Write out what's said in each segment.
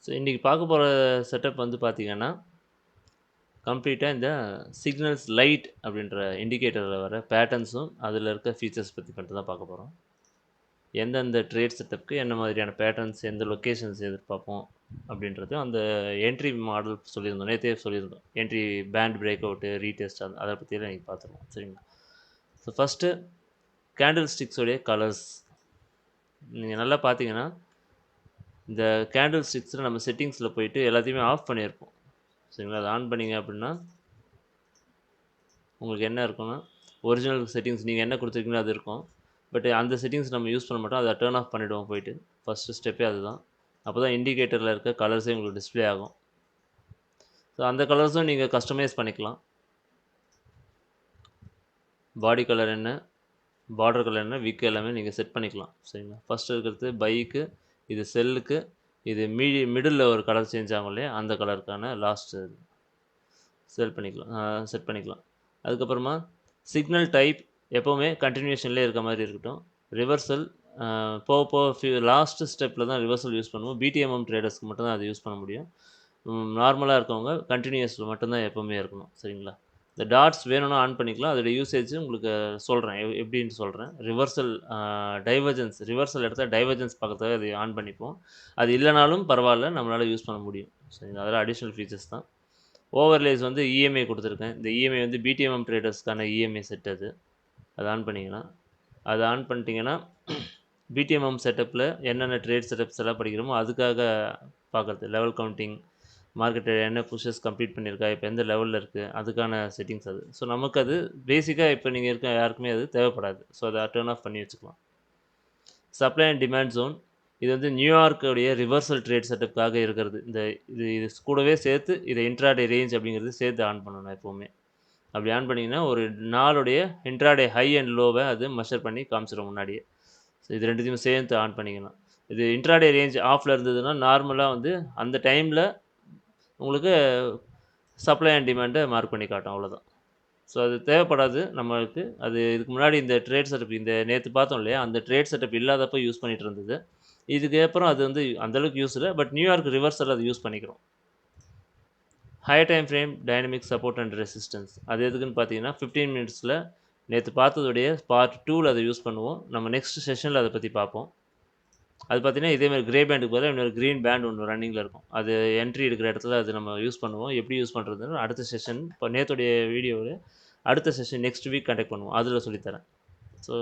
So இன்றைக்கி பார்க்க போகிற செட்டப் வந்து பார்த்திங்கன்னா கம்ப்ளீட்டாக இந்த சிக்னல்ஸ் லைட் அப்படின்ற இண்டிகேட்டரில் வர பேட்டர்ன்ஸும் அதில் இருக்க ஃபீச்சர்ஸ் பற்றி மட்டும் தான் பார்க்க போகிறோம். எந்தெந்த ட்ரேட் செட்டப்புக்கு என்ன மாதிரியான பேட்டர்ன்ஸ் எந்த லொக்கேஷன்ஸ் எதிர்பார்ப்போம் அப்படின்றது அந்த என்ட்ரி மாடல் சொல்லியிருந்தோம், நேற்றே சொல்லியிருந்தோம். Entry band break out retest அதை பற்றியெல்லாம் இன்றைக்கி பார்த்துருவோம். சரிங்களா? ஸோ ஃபஸ்ட்டு கேண்டில் ஸ்டிக்ஸோடைய கலர்ஸ் நீங்கள் நல்லா பார்த்தீங்கன்னா இந்த கேண்டில் ஸ்டிக்ஸில் நம்ம செட்டிங்ஸில் போயிட்டு எல்லாத்தையுமே ஆஃப் பண்ணியிருப்போம். சரிங்களா? அதை ஆன் பண்ணிங்க அப்படின்னா உங்களுக்கு என்ன இருக்குன்னா ஒரிஜினல் செட்டிங்ஸ் நீங்கள் என்ன கொடுத்துருக்கீங்களோ அது இருக்கும். பட் அந்த செட்டிங்ஸ் நம்ம யூஸ் பண்ண மாட்டோம். அதை டர்ன் ஆஃப் பண்ணிவிடுவோம் போயிட்டு. ஃபஸ்ட்டு ஸ்டெப்பே அதுதான். அப்போ தான் இண்டிகேட்டரில் இருக்க கலர்ஸே உங்களுக்கு டிஸ்பிளே ஆகும். ஸோ அந்த கலர்ஸும் நீங்கள் கஸ்டமைஸ் பண்ணிக்கலாம். பாடி கலர் என்ன, பார்டர் கலர் என்ன, விக் எல்லாமே நீங்கள் செட் பண்ணிக்கலாம். சரிங்களா? ஃபஸ்ட்டு இருக்கிறது பைக்கு, இது செல்லுக்கு, இது மிடில் ஒரு கலர் சேஞ்ச் ஆகும் இல்லையா, அந்த கலருக்கான லாஸ்ட்டு செட் பண்ணிக்கலாம். அதுக்கப்புறமா சிக்னல் டைப் எப்போவுமே கண்டினியூஷன்லேயே இருக்க மாதிரி இருக்கட்டும். ரிவர்சல் போக லாஸ்ட்டு ஸ்டெப்பில் தான் ரிவர்சல் யூஸ் பண்ணுவோம். பிடிஎம்எம் ட்ரேடர்ஸ்க்கு மட்டும் தான் அது யூஸ் பண்ண முடியும். நார்மலாக இருக்கவங்க கண்டினியூஸில் மட்டும்தான் எப்போவுமே இருக்கணும். சரிங்களா? இந்த டாட்ஸ் வேணும்னா ஆன் பண்ணிக்கலாம். அதோடய யூசேஜ் உங்களுக்கு சொல்கிறேன், எப்படின்னு சொல்கிறேன். ரிவர்சல் எடுத்தால் டைவர்ஜன்ஸ் பக்கத்தில் அது ஆன் பண்ணிப்போம். அது இல்லைனாலும் பரவாயில்ல, நம்மளால் யூஸ் பண்ண முடியும். சரிங்களா? அதெல்லாம் அடிஷ்னல் ஃபீச்சர்ஸ் தான். ஓவர்லேஸ் வந்து இஎம்ஐ கொடுத்துருக்கேன். இந்த இஎம்ஐ வந்து பிடிஎம்எம் ட்ரேடர்ஸ்க்கான இஎம்ஐ செட் அது. அதை ஆன் பண்ணிங்கன்னா அதை ஆன் பண்ணிட்டீங்கன்னா பிடிஎம்எம் செட்டப்பில் என்னென்ன ட்ரேட் செட்டப்ஸ் எல்லாம் படிக்கிறோமோ அதுக்காக பார்க்குறது. லெவல் கவுண்டிங், மார்க்கெட்டில் என்ன புஷஸ் கம்ப்ளீட் பண்ணியிருக்கா, இப்போ எந்த லெவலில் இருக்குது, அதுக்கான செட்டிங்ஸ் அது. ஸோ நமக்கு அது பேசிக்காக இப்போ நீங்கள் இருக்க யாருக்குமே அது தேவைப்படாது. ஸோ அதை டர்ன் ஆஃப் பண்ணி வச்சுக்கலாம். சப்ளை அண்ட் டிமாண்ட் ஜோன், இது வந்து நியூயார்க்குடைய ரிவர்சல் ட்ரேட் செட்டப்புக்காக இருக்கிறது. இது கூடவே சேர்த்து இதை இன்ட்ராடே ரேஞ்ச் அப்படிங்கிறது சேர்த்து ஆன் பண்ணணும் எப்போவுமே. அப்படி ஆன் பண்ணிங்கன்னா ஒரு நாளுடைய இன்ட்ராடே ஹை அண்ட் லோவை அது மெஷர் பண்ணி காமிச்சிடும் முன்னாடியே. ஸோ இது ரெண்டுத்தையும் சேர்த்து ஆன் பண்ணிக்கலாம். இது இன்ட்ராடே ரேஞ்ச் ஆஃபில் இருந்ததுன்னா நார்மலாக வந்து அந்த டைமில் உங்களுக்கு சப்ளை அண்ட் டிமாண்டை மார்க் பண்ணி காட்டும், அவ்வளோதான். ஸோ அது தேவைப்படாது நம்மளுக்கு. அது இதுக்கு முன்னாடி இந்த ட்ரேட் செட்டப் இந்த நேற்று பார்த்தோம் இல்லையா, அந்த ட்ரேட் செட்டப் இல்லாதப்போ யூஸ் பண்ணிகிட்டு இருந்தது. இதுக்கப்புறம் அது வந்து அந்தளவுக்கு யூஸ் இல்லை. பட் நியூயார்க் ரிவர்சல் அது யூஸ் பண்ணிக்கிறோம். Higher time frame dynamic support and resistance, அது எதுக்குன்னு பார்த்தீங்கன்னா 15 மினிட்ஸில் நேற்று பார்த்ததுடைய பார்ட் 2ல் அதை யூஸ் பண்ணுவோம். நம்ம நெக்ஸ்ட் செஷனில் அதை பற்றி பார்ப்போம். அது பார்த்தீங்கன்னா இதேமாதிரி கிரே பேண்டுக்கு பதிலாக இன்னொரு க்ரீன் பேண்ட் ஒன்று ரன்னிங்கில் இருக்கும். அது என்ட்ரி எடுக்கிற இடத்துல அது நம்ம யூஸ் பண்ணுவோம். எப்படி யூஸ் பண்ணுறதுன்னு அடுத்த செஷன், இப்போ நேற்றுடைய வீடியோவில் அடுத்த செஷன் நெக்ஸ்ட் வீக் கண்டக்ட் பண்ணுவோம். அதில் சொல்லித்தரேன். ஸோ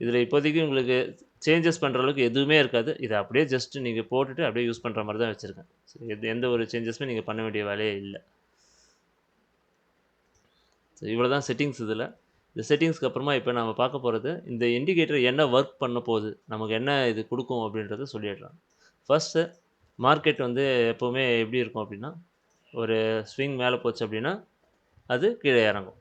இதில் இப்போதைக்கு உங்களுக்கு சேஞ்சஸ் பண்ணுற அளவுக்கு எதுவுமே இருக்காது. இதை அப்படியே ஜஸ்ட்டு நீங்கள் போட்டுட்டு அப்படியே யூஸ் பண்ணுற மாதிரி தான் வச்சுருக்கேன். ஸோ எந்த ஒரு சேஞ்சஸுமே நீங்கள் பண்ண வேண்டிய வேலையே இல்லை. ஸோ இவ்வளோ தான் செட்டிங்ஸ் இதில். இந்த செட்டிங்ஸ்க்கு அப்புறமா இப்போ நம்ம பார்க்க போகிறது இந்த இண்டிகேட்டர் என்ன ஒர்க் பண்ண போகுது, நமக்கு என்ன இது கொடுக்கும் அப்படின்றத சொல்லிடலாம். ஃபஸ்ட்டு மார்க்கெட் வந்து எப்போவுமே எப்படி இருக்கும் அப்படின்னா, ஒரு ஸ்விங் மேலே போச்சு அப்படின்னா அது கீழே இறங்கும்.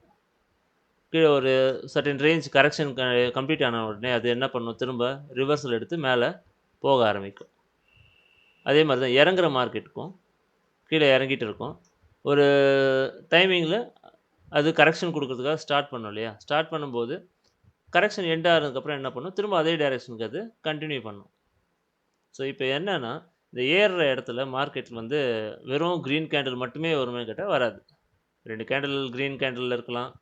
கீழே ஒரு சர்டன் ரேஞ்ச் கரெக்ஷன் கம்ப்ளீட் ஆன உடனே அது என்ன பண்ணும், திரும்ப ரிவர்சல் எடுத்து மேலே போக ஆரம்பிக்கும். அதே மாதிரி தான் இறங்குற மார்க்கெட்டுக்கும் கீழே இறங்கிட்டு இருக்கும். ஒரு டைமிங்கில் அது கரெக்ஷன் கொடுக்கறதுக்காக ஸ்டார்ட் பண்ணோம் இல்லையா, ஸ்டார்ட் பண்ணும்போது கரெக்ஷன் எண்ட் ஆனதுக்கப்புறம் என்ன பண்ணும், திரும்ப அதே டைரெக்ஷனுக்கு அது கண்டினியூ பண்ணும். ஸோ இப்போ என்னென்னா இந்த ஏறுற இடத்துல மார்க்கெட் வந்து வெறும் க்ரீன் கேண்டில் மட்டுமே வருமே கேட்டால் வராது. 2 கேண்டில் க்ரீன் கேண்டில் இருக்கலாம்,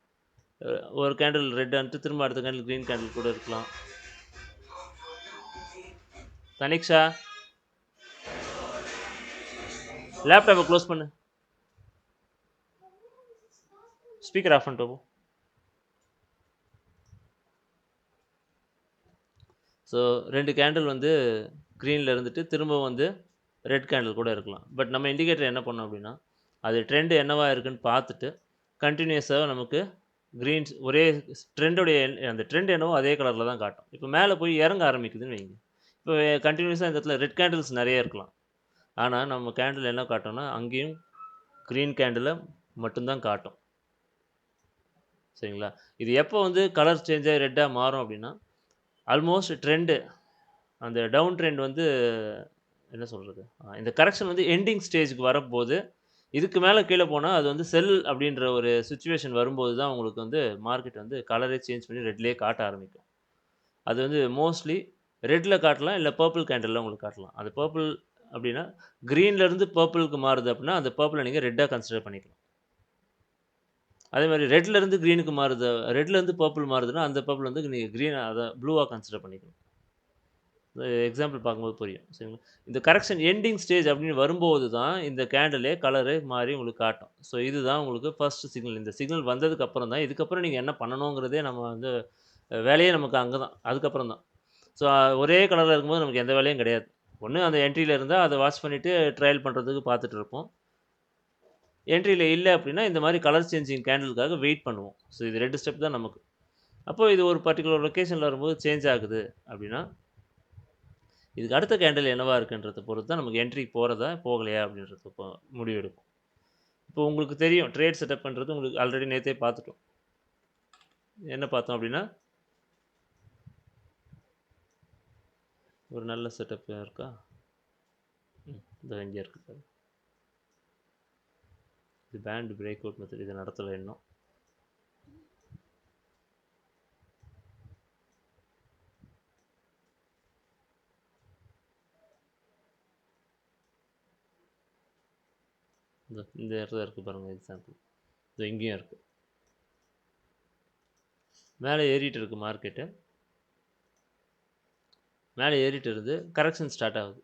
ஒரு கேண்டில் ரெட் அனுட்டு திரும்ப அடுத்த கேண்டில் க்ரீன் கேண்டில் கூட இருக்கலாம். தனிக்ஷா லேப்டாப்பை க்ளோஸ் பண்ணு, ஸ்பீக்கர் ஆஃப் பண்ணிட்டு போ. ஸோ 2 கேண்டில் வந்து க்ரீனில் இருந்துட்டு திரும்ப வந்து ரெட் கேண்டில் கூட இருக்கலாம். பட் நம்ம இண்டிகேட்டர் என்ன பண்ணோம் அப்படின்னா, அது ட்ரெண்டு என்னவா இருக்குன்னு பார்த்துட்டு கண்டினியூஸாக நமக்கு க்ரீன்ஸ் ஒரே ட்ரெண்டோடைய அந்த ட்ரெண்ட் என்னவோ அதே கலரில் தான் காட்டும். இப்போ மேலே போய் இறங்க ஆரம்பிக்குதுன்னு வைங்க, இப்போ கண்டினியூஸாக இந்த இடத்துல ரெட் கேண்டில்ஸ் நிறைய இருக்கலாம். ஆனால் நம்ம கேண்டில் என்ன காட்டோம்னா அங்கேயும் க்ரீன் கேண்டில் மட்டும்தான் காட்டும். சரிங்களா? இது எப்போ வந்து கலர் சேஞ்ச் ஆகி ரெட்டாக மாறும் அப்படின்னா, ஆல்மோஸ்ட் ட்ரெண்டு அந்த டவுன் ட்ரெண்ட் வந்து என்ன சொல்கிறது, இந்த கரெக்ஷன் வந்து எண்டிங் ஸ்டேஜுக்கு வரும்போது, இதுக்கு மேலே கீழே போனால் அது வந்து செல் அப்படின்ற ஒரு சிச்சுவேஷன் வரும்போது தான் உங்களுக்கு வந்து மார்க்கெட் வந்து கலரே சேஞ்ச் பண்ணி ரெட்லேயே காட்ட ஆரம்பிக்கும். அது வந்து மோஸ்ட்லி ரெட்டில் காட்டலாம், இல்லை பர்பிள் கேண்டிலில் உங்களுக்கு காட்டலாம். அது பர்பிள் அப்படின்னா க்ரீன்லேருந்து பர்பிளுக்கு மாறுது அப்படின்னா அந்த பர்பிளை நீங்கள் ரெட்டாக கன்சிடர் பண்ணிக்கலாம். அதே மாதிரி ரெட்லேருந்து க்ரீனுக்கு மாறுது, ரெட்லேருந்து பர்பிள் மாறுதுன்னா அந்த பர்பிள் வந்து நீங்கள் க்ரீன் அதை ப்ளூவாக கன்சிடர் பண்ணிக்கணும். எக்ஸாம்பிள் பார்க்கும்போது புரியும். சரிங்களா? இந்த கரெக்ஷன் எண்டிங் ஸ்டேஜ் அப்படின்னு வரும்போது தான் இந்த கேண்டிலே கலரு மாறி உங்களுக்கு காட்டும். ஸோ இதுதான் உங்களுக்கு ஃபர்ஸ்ட் சிக்னல். இந்த சிக்னல் வந்ததுக்கு அப்புறம் தான் இதுக்கப்புறம் நீங்கள் என்ன பண்ணணுங்கிறதே நம்ம வந்து வேலையே நமக்கு அங்கே தான், அதுக்கப்புறம் தான். ஸோ ஒரே கலரில் இருக்கும்போது நமக்கு எந்த வேலையும் கிடையாது. ஒன்று அந்த என்ட்ரியில் இருந்தால் அதை வாட்ச் பண்ணிவிட்டு ட்ரையல் பண்ணுறதுக்கு பார்த்துட்டு இருப்போம். என்ட்ரியில் இல்லை அப்படின்னா இந்த மாதிரி கலர் சேஞ்சிங் கேண்டிலுக்காக வெயிட் பண்ணுவோம். ஸோ இது 2 ஸ்டெப் தான் நமக்கு. அப்போ இது ஒரு பர்ட்டிகுலர் லொக்கேஷனில் வரும்போது சேஞ்ச் ஆகுது அப்படின்னா இதுக்கு அடுத்த கேண்டில் என்னவா இருக்குன்றத பொறுத்து தான் நமக்கு என்ட்ரி போகிறதா போகலையா அப்படின்றது முடிவு எடுக்கும். இப்போ உங்களுக்கு தெரியும் ட்ரேட் செட்டப் பண்ணுறது உங்களுக்கு ஆல்ரெடி நேற்றே பார்த்துட்டோம். என்ன பார்த்தோம் அப்படின்னா ஒரு நல்ல செட்டப் இருக்கா, இந்த இங்கே இருக்குது. இது பேண்ட் பிரேக் அவுட் மெத்தட், இதை நடத்தலை இன்னும். இந்த இடத்துல இருக்குது பாருங்கள் எக்ஸாம்பிள். இது இங்கேயும் இருக்குது. மேலே ஏறிட்டு இருக்குது மார்க்கெட்டு. மேலே ஏறிட்டு இருந்து கரெக்ஷன் ஸ்டார்ட் ஆகுது.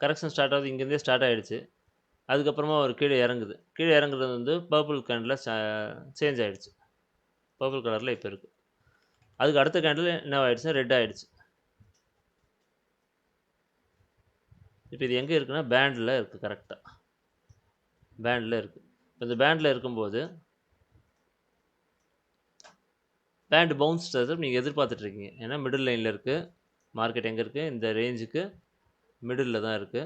கரெக்ஷன் ஸ்டார்ட் ஆகுது, இங்கேருந்தே ஸ்டார்ட் ஆகிடுச்சு. அதுக்கப்புறமா ஒரு கீழே இறங்குது. கீழே இறங்குறது வந்து பர்பிள் கேண்டில் சேஞ்ச் ஆகிடுச்சு. பர்பிள் கலரில் இப்போ இருக்குது. அதுக்கு அடுத்த கேண்டில் என்ன ஆகிடுச்சுன்னா ரெட் ஆகிடுச்சு. இப்போ இது எங்கே இருக்குன்னா பேண்டில் இருக்குது. கரெக்டாக பேண்டில் இருக்குது. இப்போ இந்த பேண்டில் இருக்கும்போது பேண்ட் பவுன்ஸ் நீங்கள் எதிர்பார்த்துட்ருக்கீங்க. ஏன்னா மிடில் லைனில் இருக்குது. மார்க்கெட் எங்கே இருக்குது, இந்த ரேஞ்சுக்கு மிடில் தான் இருக்குது.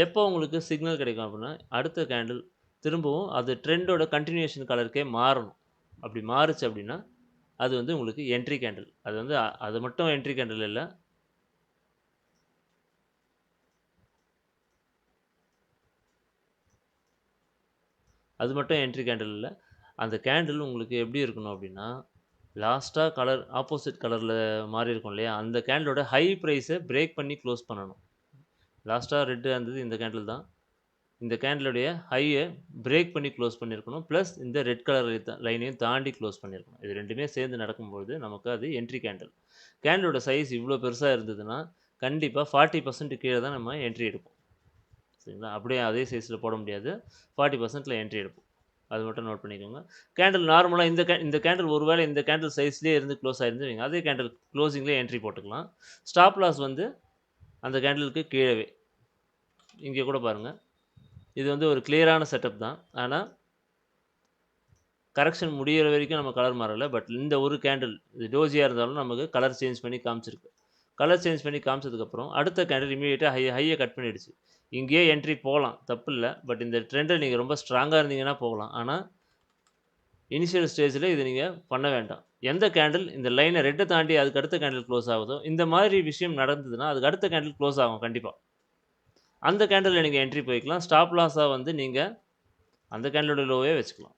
எப்போ உங்களுக்கு சிக்னல் கிடைக்கும் அப்படின்னா அடுத்த கேண்டில் திரும்பவும் அது ட்ரெண்டோட கண்டினியூஷன் கலருக்கே மாறணும். அப்படி மாறுச்சு அப்படின்னா அது வந்து உங்களுக்கு என்ட்ரி கேண்டில். அது வந்து அது மட்டும் என்ட்ரி கேண்டில் இல்லை, அது மட்டும் என்ட்ரி கேண்டில் இல்லை. அந்த கேண்டில் உங்களுக்கு எப்படி இருக்கணும் அப்படின்னா லாஸ்ட்டாக கலர் ஆப்போசிட் கலரில் மாறி இருக்கும் இல்லையா, அந்த கேண்டிலோட ஹை ப்ரைஸை பிரேக் பண்ணி க்ளோஸ் பண்ணணும். லாஸ்ட்டாக ரெட்டு இருந்தது இந்த கேண்டில் தான். இந்த கேண்டிலுடைய ஹையை பிரேக் பண்ணி க்ளோஸ் பண்ணியிருக்கணும். ப்ளஸ் இந்த ரெட் கலர் லைனையும் தாண்டி க்ளோஸ் பண்ணியிருக்கணும். இது ரெண்டுமே சேர்ந்து நடக்கும்போது நமக்கு அது என்ட்ரி கேண்டில். கேண்டிலோட சைஸ் இவ்வளோ பெருசாக இருந்ததுன்னா கண்டிப்பாக 40% கீழே தான் நம்ம என்ட்ரி எடுப்போம். சரிங்களா? அப்படியே அதே சைஸில் போட முடியாது. 40%ல் என்ட்ரி எடுப்போம். அது மட்டும் நோட் பண்ணிக்கோங்க. கேண்டில் நார்மலாக இந்த கேண்டில் ஒருவேளை இந்த கேண்டில் சைஸ்லேயே இருந்து க்ளோஸ் ஆகிருந்து வைங்க, அதே கேண்டில் க்ளோசிங்லேயே என்ட்ரி போட்டுக்கலாம். ஸ்டாப் லாஸ் வந்து அந்த கேண்டிலுக்கு கீழவே இங்கே கூட பாருங்கள். இது வந்து ஒரு கிளியரான செட்டப் தான். ஆனால் கரெக்ஷன் முடியிற வரைக்கும் நம்ம கலர் மாறலை. பட் இந்த ஒரு கேண்டில் இது டோஜியாக இருந்தாலும் நமக்கு கலர் சேஞ்ச் பண்ணி காமிச்சிருக்கு. கலர் சேஞ்ச் பண்ணி காமிச்சதுக்கப்புறம் அடுத்த கேண்டில் இமீடியட்டாக ஹையை கட் பண்ணிடுச்சு. இங்கேயே என்ட்ரி போகலாம், தப்பு இல்லை. பட் இந்த ட்ரெண்டில் நீங்கள் ரொம்ப ஸ்ட்ராங்காக இருந்தீங்கன்னா போகலாம். ஆனால் இனிஷியல் ஸ்டேஜில் இது நீங்கள் பண்ண வேண்டாம். எந்த கேண்டில் இந்த லைனை ரெட்டை தாண்டி அதுக்கு அடுத்த கேண்டில் க்ளோஸ் ஆகுதோ இந்த மாதிரி விஷயம் நடந்ததுன்னா அதுக்கு அடுத்த கேண்டில் க்ளோஸ் ஆகும் கண்டிப்பாக. அந்த கேண்டிலில் நீங்கள் என்ட்ரி போய்க்கலாம். ஸ்டாப் லாஸாக வந்து நீங்கள் அந்த கேண்டிலோட லோவே வச்சுக்கலாம்.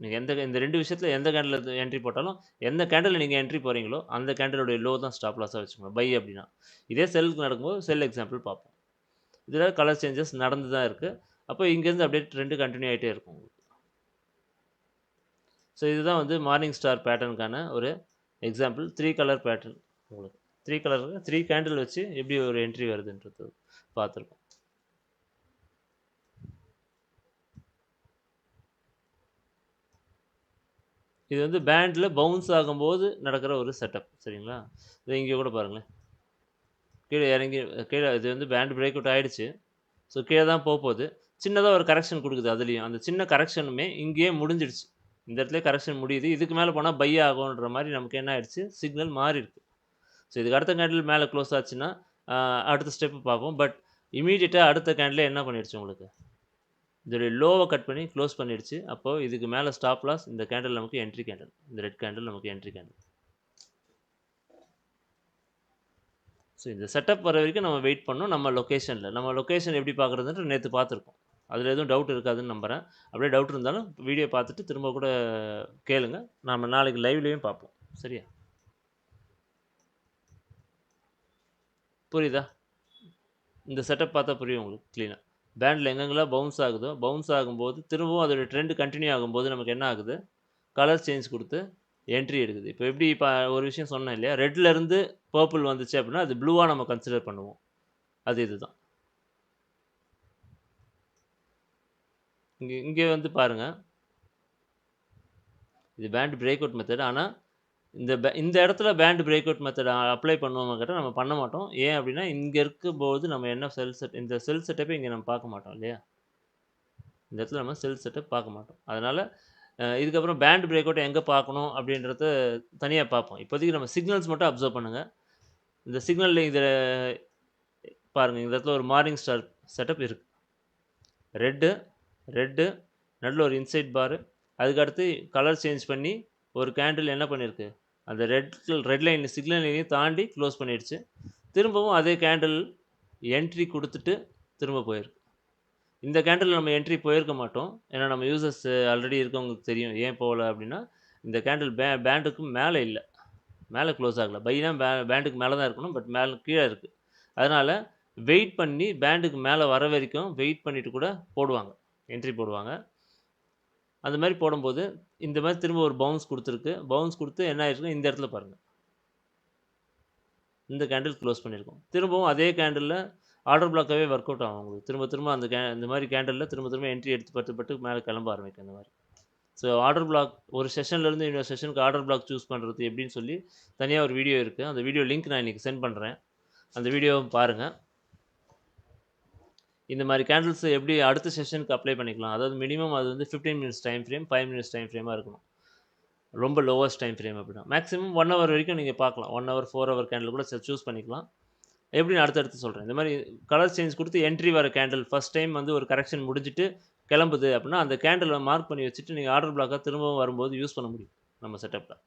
நீங்கள் இந்த 2 விஷயத்தில் எந்த கேண்டில் என்ட்ரி போட்டாலும் எந்த கேண்டில் நீங்கள் என்ட்ரி போகிறீங்களோ அந்த கேண்டிலோடைய லோ தான் ஸ்டாப் லாஸாக வச்சுக்கணும். பை அப்படின்னா இதே செல்லுக்கு நடக்கும்போது செல் எக்ஸாம்பிள் பார்ப்போம். இதில் கலர் சேஞ்சஸ் நடந்து தான் இருக்குது. அப்போ இங்கேருந்து அப்படியே ட்ரெண்டு கண்டினியூ ஆகிட்டே இருக்கும் உங்களுக்கு. ஸோ இதுதான் வந்து மார்னிங் ஸ்டார் பேட்டர்னுக்கான ஒரு எக்ஸாம்பிள். 3 colour pattern. உங்களுக்கு 3 கலர் 3 கேண்டில் வச்சு எப்படி ஒரு என்ட்ரி வருதுன்றது பார்த்துருக்கோம். இது வந்து பேண்டில் பவுன்ஸ் ஆகும்போது நடக்கிற ஒரு செட்டப். சரிங்களா? இது இங்கே கூட பாருங்களேன். கீழே இறங்கி கீழே இது வந்து பேண்ட் பிரேக் அவுட் ஆகிடுச்சு. ஸோ கீழே தான் போகுது. சின்னதாக ஒரு கரெக்ஷன் கொடுக்குது. அதுலேயும் அந்த சின்ன கரெக்ஷனுமே இங்கேயே முடிஞ்சிடுச்சு. இந்த இடத்துல கரெக்ஷன் முடியுது. இதுக்கு மேலே போனால் பை ஆகுன்ற மாதிரி நமக்கு என்ன ஆயிடுச்சு, சிக்னல் மாறி இருக்கு. ஸோ இதுக்கு அடுத்த கேண்டில் மேலே க்ளோஸ் ஆச்சுன்னா அடுத்த ஸ்டெப்பு பார்ப்போம். பட் இமீடியட்டாக அடுத்த கேண்டில் என்ன பண்ணிடுச்சு உங்களுக்கு, இதோடைய லோவை கட் பண்ணி க்ளோஸ் பண்ணிடுச்சு. அப்போது இதுக்கு மேலே ஸ்டாப் லாஸ். இந்த கேண்டில் நமக்கு என்ட்ரி கேண்டில். இந்த ரெட் கேண்டில் நமக்கு என்ட்ரி கேண்டில். ஸோ இந்த செட்டப் வர வரைக்கும் நம்ம வெயிட் பண்ணோம் நம்ம லொக்கேஷனில். நம்ம லொக்கேஷன் எப்படி பார்க்குறதுன்ட்டு நேற்று பார்த்துருக்கோம். அதில் எதுவும் டவுட் இருக்காதுன்னு நம்புகிறேன். அப்படியே டவுட் இருந்தாலும் வீடியோ பார்த்துட்டு திரும்ப கூட கேளுங்க. நம்ம நாளைக்கு லைவ்லேயும் பார்ப்போம். சரியா? புரியுதா? இந்த செட்டப் பார்த்தா புரியும் உங்களுக்கு க்ளீனாக. பேண்டில் எங்கெங்கெல்லாம் பவுன்ஸ் ஆகுதோ, பவுன்ஸ் ஆகும்போது திரும்பவும் அதோட ட்ரெண்ட் கண்டினியூ ஆகும்போது நமக்கு என்ன ஆகுது, கலர் சேஞ்ச் கொடுத்து என்ட்ரி எடுக்குது. இப்போ எப்படி இப்போ ஒரு விஷயம் சொன்னேன் இல்லையா, ரெட்லேருந்து பர்பிள் வந்துச்சு அப்படின்னா அது ப்ளூவாக நம்ம கன்சிடர் பண்ணுவோம். அது இதுதான். இங்கே இங்கே வந்து பாருங்கள், இது பேண்ட் பிரேக் அவுட் மெத்தட். ஆனால் இந்த இடத்துல band break out method apply பண்ணுவோமா கேட்டால் நம்ம பண்ண மாட்டோம். ஏன் அப்படின்னா இங்கே இருக்கும்போது நம்ம என்ன இந்த செல் செட்டப்பை இங்கே நம்ம பார்க்க மாட்டோம் இல்லையா, இந்த இடத்துல நம்ம செல் செட்டப் பார்க்க மாட்டோம். அதனால் இதுக்கப்புறம் பேண்ட் பிரேக் அவுட் எங்கே பார்க்கணும் அப்படின்றத தனியாக பார்ப்போம். இப்போதைக்கு நம்ம சிக்னல்ஸ் மட்டும் அப்சர்வ் பண்ணுங்கள். இந்த சிக்னலில் இதில் பாருங்கள், இந்த இடத்துல ஒரு மார்னிங் ஸ்டார் செட்டப் இருக்குது. ரெட்டு நடுவில் ஒரு இன்சைட் பாரு, அதுக்கடுத்து கலர் சேஞ்ச் பண்ணி ஒரு கேண்டில் என்ன பண்ணியிருக்கு, அந்த ரெட் லைன் சிக்னல் லைனையும் தாண்டி க்ளோஸ் பண்ணிடுச்சு. திரும்பவும் அதே கேண்டில் என்ட்ரி கொடுத்துட்டு திரும்ப போயிருக்கு. இந்த கேண்டில் நம்ம என்ட்ரி போயிருக்க மாட்டோம். ஏன்னா நம்ம யூசர்ஸ் ஆல்ரெடி இருக்கவங்களுக்கு தெரியும் ஏன் போகல அப்படின்னா, இந்த கேண்டில் பேண்டுக்கு மேலே இல்லை, மேலே க்ளோஸ் ஆகலை. பைனா பேண்டுக்கு மேலே தான் இருக்கணும், பட் மேலே கீழே இருக்குது. அதனால் வெயிட் பண்ணி பேண்டுக்கு மேலே வர வரைக்கும் வெயிட் பண்ணிவிட்டு கூட போடுவாங்க, என்ட்ரி போடுவாங்க. அந்த மாதிரி போடும்போது இந்த மாதிரி திரும்ப ஒரு பவுன்ஸ் கொடுத்துருக்கு. பவுன்ஸ் கொடுத்து என்ன ஆயிருக்கு, இந்த இடத்துல பாருங்கள், இந்த கேண்டில் க்ளோஸ் பண்ணியிருக்கோம். திரும்பவும் அதே கேண்டிலில் ஆர்டர் பிளாக்காகவே ஒர்க் அவுட் ஆகும் உங்களுக்கு. திரும்ப அந்த இந்த மாதிரி கேண்டிலில் திரும்ப என்ட்ரி எடுத்து பட்டு மேலே கிளம்ப ஆரம்பிக்கும் இந்த மாதிரி. ஸோ ஆர்டர் பிளாக் ஒரு செஷன்லேருந்து இன்னொரு செஷனுக்கு ஆர்டர் பிளாக் சூஸ் பண்ணுறது எப்படின்னு சொல்லி தனியாக ஒரு வீடியோ இருக்குது. அந்த வீடியோ லிங்க் நான் இன்றைக்கி சென்ட் பண்ணுறேன். அந்த வீடியோவும் பாருங்கள். இந்த மாதிரி கேண்டில்ஸ் எப்படி அடுத்த செஷனுக்கு அப்ளை பண்ணிக்கலாம். அதாவது மினிமம் அது வந்து 15 minutes time frame, 5 minutes time ஃப்ரேமாக இருக்கணும். ரொம்ப லோவஸ்ட் டைம் ஃப்ரேம் அப்படின்னா மேக்ஸிமம் 1 ஹவர் வரைக்கும் நீங்கள் பார்க்கலாம். 1 ஹவர் 4 ஹவர் கேண்டில் கூட சூஸ் பண்ணிக்கலாம். எப்படின்னு அடுத்தடுத்து சொல்கிறேன். இந்த மாதிரி கலர் சேஞ்ச் கொடுத்து என்ட்ரி வர கேண்டில் ஃபஸ்ட் டைம் வந்து ஒரு கரெக்ஷன் முடிஞ்சிட்டு கிளம்புது அப்படின்னா அந்த கேண்டிலை மார்க் பண்ணி வச்சுட்டு நீங்கள் ஆர்டர் பிளாக்காக திரும்பவும் வரும்போது யூஸ் பண்ண முடியும் நம்ம செட்டப்பில்.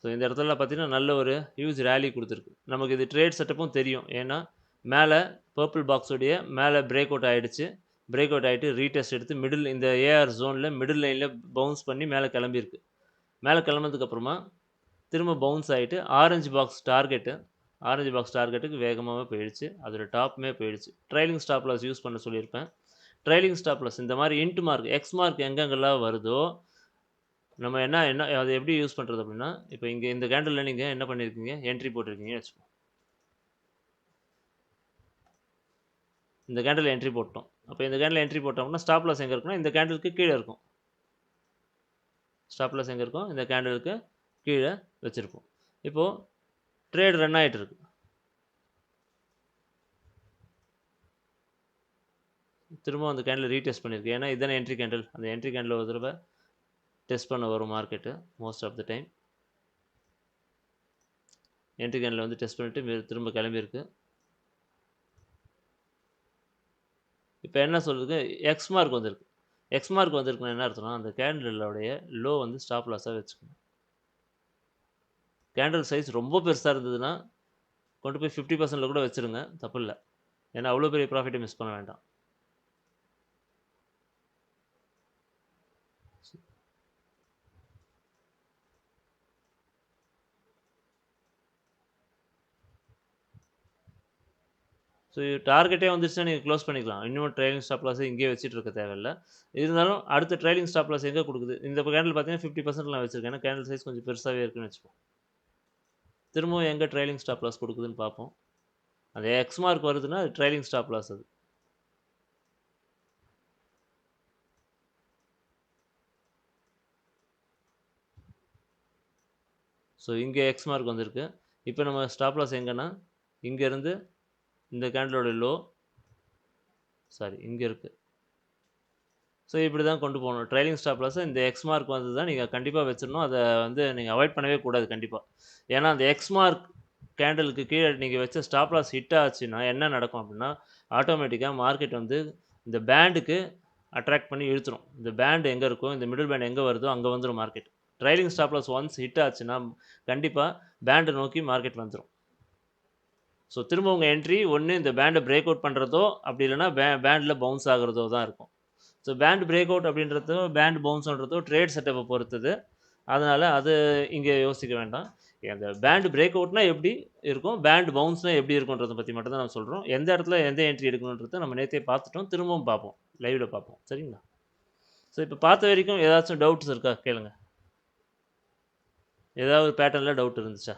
ஸோ இந்த இடத்துல பார்த்தீங்கன்னா நல்ல ஒரு ஹியூஜ் ரேலி கொடுத்துருக்கு. நமக்கு இது ட்ரேட் செட்டப்பும் தெரியும். ஏன்னா மேலே பர்பிள் பாக்ஸோடைய மேலே பிரேக் அவுட் ஆகிடுச்சு. பிரேக் அவுட் ஆகிட்டு ரீடெஸ்ட் எடுத்து மிடில் இந்த ஏஆர் ஜோனில் மிடில் லைனில் பவுன்ஸ் பண்ணி மேலே கிளம்பியிருக்கு. மேலே கிளம்புறதுக்கப்புறமா திரும்ப பவுன்ஸ் ஆகிட்டு ஆரஞ்சு பாக்ஸ் டார்கெட்டுக்கு வேகமாகவே போயிடுச்சு. அதோட டாப்புமே போயிடுச்சு. ட்ரைலிங் ஸ்டாப் லாஸ் யூஸ் பண்ண சொல்லியிருப்பேன். ட்ரைலிங் ஸ்டாப் லாஸ் இந்த மாதிரி இன்ட் மார்க் எக்ஸ் மார்க் எங்கெங்கெல்லாம் வருதோ நம்ம என்ன அதை எப்படி யூஸ் பண்ணுறது அப்படின்னா, இப்போ இங்கே இந்த கேண்டிலில் நீங்கள் என்ன பண்ணியிருக்கீங்க, என்ட்ரி போட்டிருக்கீங்கன்னு வச்சுக்கோங்க. இந்த கேண்டில் என்ட்ரி போட்டோம். அப்போ இந்த கேண்டில் என்ட்ரி போட்டோம்னா ஸ்டாப் லாஸ் எங்கே இருக்குன்னா இந்த கேண்டிலுக்கு கீழே இருக்கும். ஸ்டாப் லாஸ் எங்கே இருக்கும், இந்த கேண்டிலுக்கு கீழே வச்சுருப்போம். இப்போது ட்ரேட் ரன் ஆகிட்டு இருக்கு. திரும்ப அந்த கேண்டில் ரீடெஸ்ட் பண்ணியிருக்கு. ஏன்னா இதுதானே என்ட்ரி கேண்டில். அந்த என்ட்ரி கேண்டில் ஒரு தடவை டெஸ்ட் பண்ண வரும் market most of the time. Entry candle வந்து டெஸ்ட் பண்ணிவிட்டு திரும்ப கிளம்பியிருக்கு. இப்போ என்ன சொல்லுது, எக்ஸ் மார்க் வந்திருக்கு. எக்ஸ் மார்க் வந்திருக்குன்னா என்ன அர்த்தம்னா அந்த கேண்டிலோடைய லோ வந்து ஸ்டாப் லாஸாக வச்சுக்கணும். கேண்டில் சைஸ் ரொம்ப பெருசாக இருந்ததுன்னா கொண்டு போய் 50% கூட வச்சுருங்க, தப்பு இல்லை. ஏன்னா அவ்வளோ பெரிய ப்ராஃபிட்டை மிஸ் பண்ண வேண்டாம். ஸோ டார்கெட்டே வந்துருச்சுன்னா நீங்கள் க்ளோஸ் பண்ணிக்கலாம். இன்னும் ட்ரைலிங் ஸ்டாப் லாஸ் இங்கேயே வச்சுட்டு இருக்க தேவையில்லை. இருந்தாலும் அடுத்த ட்ரைலிங் ஸ்டாப் லாஸ் எங்கே கொடுக்குது, இந்த கேண்டில் பார்த்தீங்கன்னா 50% நான் வச்சுருக்கேன். ஏன்னா கேண்டில் சைஸ் கொஞ்சம் பெருசாகவே இருக்குன்னு வச்சுப்போம். திரும்பவும் எங்கே ட்ரைலிங் ஸ்டாப் லாஸ் கொடுக்குதுன்னு பார்ப்போம். அந்த எக்ஸ் மார்க் வருதுன்னா அது ட்ரைலிங் ஸ்டாப் லாஸ் அது. ஸோ இங்கே எக்ஸ் மார்க் வந்திருக்கு. இப்போ நம்ம ஸ்டாப் லாஸ் எங்கன்னா இங்கேருந்து இந்த கேண்டிலோட லோ இங்கே இருக்குது. ஸோ இப்படி தான் கொண்டு போகணும். ட்ரைலிங் ஸ்டாப் லாஸ் இந்த எக்ஸ் மார்க் வந்து தான் நீங்கள் கண்டிப்பாக வச்சிடணும். அதை வந்து நீங்கள் அவாய்ட் பண்ணவே கூடாது கண்டிப்பாக. ஏன்னா அந்த எக்ஸ் மார்க் கேண்டலுக்கு கீழே நீங்கள் வச்ச ஸ்டாப் லாஸ் ஹிட் ஆச்சுன்னா என்ன நடக்கும் அப்படின்னா ஆட்டோமேட்டிக்காக மார்க்கெட் வந்து இந்த பேண்டுக்கு அட்ராக்ட் பண்ணி இழுத்துரும். இந்த பேண்ட் எங்கே இருக்கோ, இந்த மிடில் பேண்ட் எங்கே வருதோ அங்கே வந்துடும் market. Trailing stop loss once hit ஆச்சுன்னா கண்டிப்பாக பேண்டை நோக்கி மார்க்கெட் வந்துடும். ஸோ திரும்ப உங்கள் என்ட்ரி ஒன்று இந்த பேண்டை பிரேக் அவுட் பண்ணுறதோ அப்படி இல்லைன்னா பேண்டில் பவுன்ஸ் ஆகுறதோ தான் இருக்கும். ஸோ பேண்ட் பிரேக் அவுட் அப்படின்றதோ பேண்ட் பவுன்ஸ்ன்றதோ ட்ரேட் செட்டப்பை பொறுத்தது. அதனால் அது இங்கே யோசிக்க வேண்டாம். அந்த பேண்ட் பிரேக் அவுட்னா எப்படி இருக்கும், பேண்ட் பவுன்ஸ்னா எப்படி இருக்குன்றதை பற்றி மட்டும் தான் நம்ம சொல்கிறோம். எந்த இடத்துல எந்த என்ட்ரி எடுக்கணுன்றதை நம்ம நேற்றே பார்த்துட்டோம், திரும்பவும் பார்ப்போம், லைவில் பார்ப்போம். சரிங்களா? ஸோ இப்போ பார்த்த வரைக்கும் ஏதாச்சும் டவுட்ஸ் இருக்கா கேளுங்க. ஏதாவது பேட்டர்னில் டவுட் இருந்துச்சா?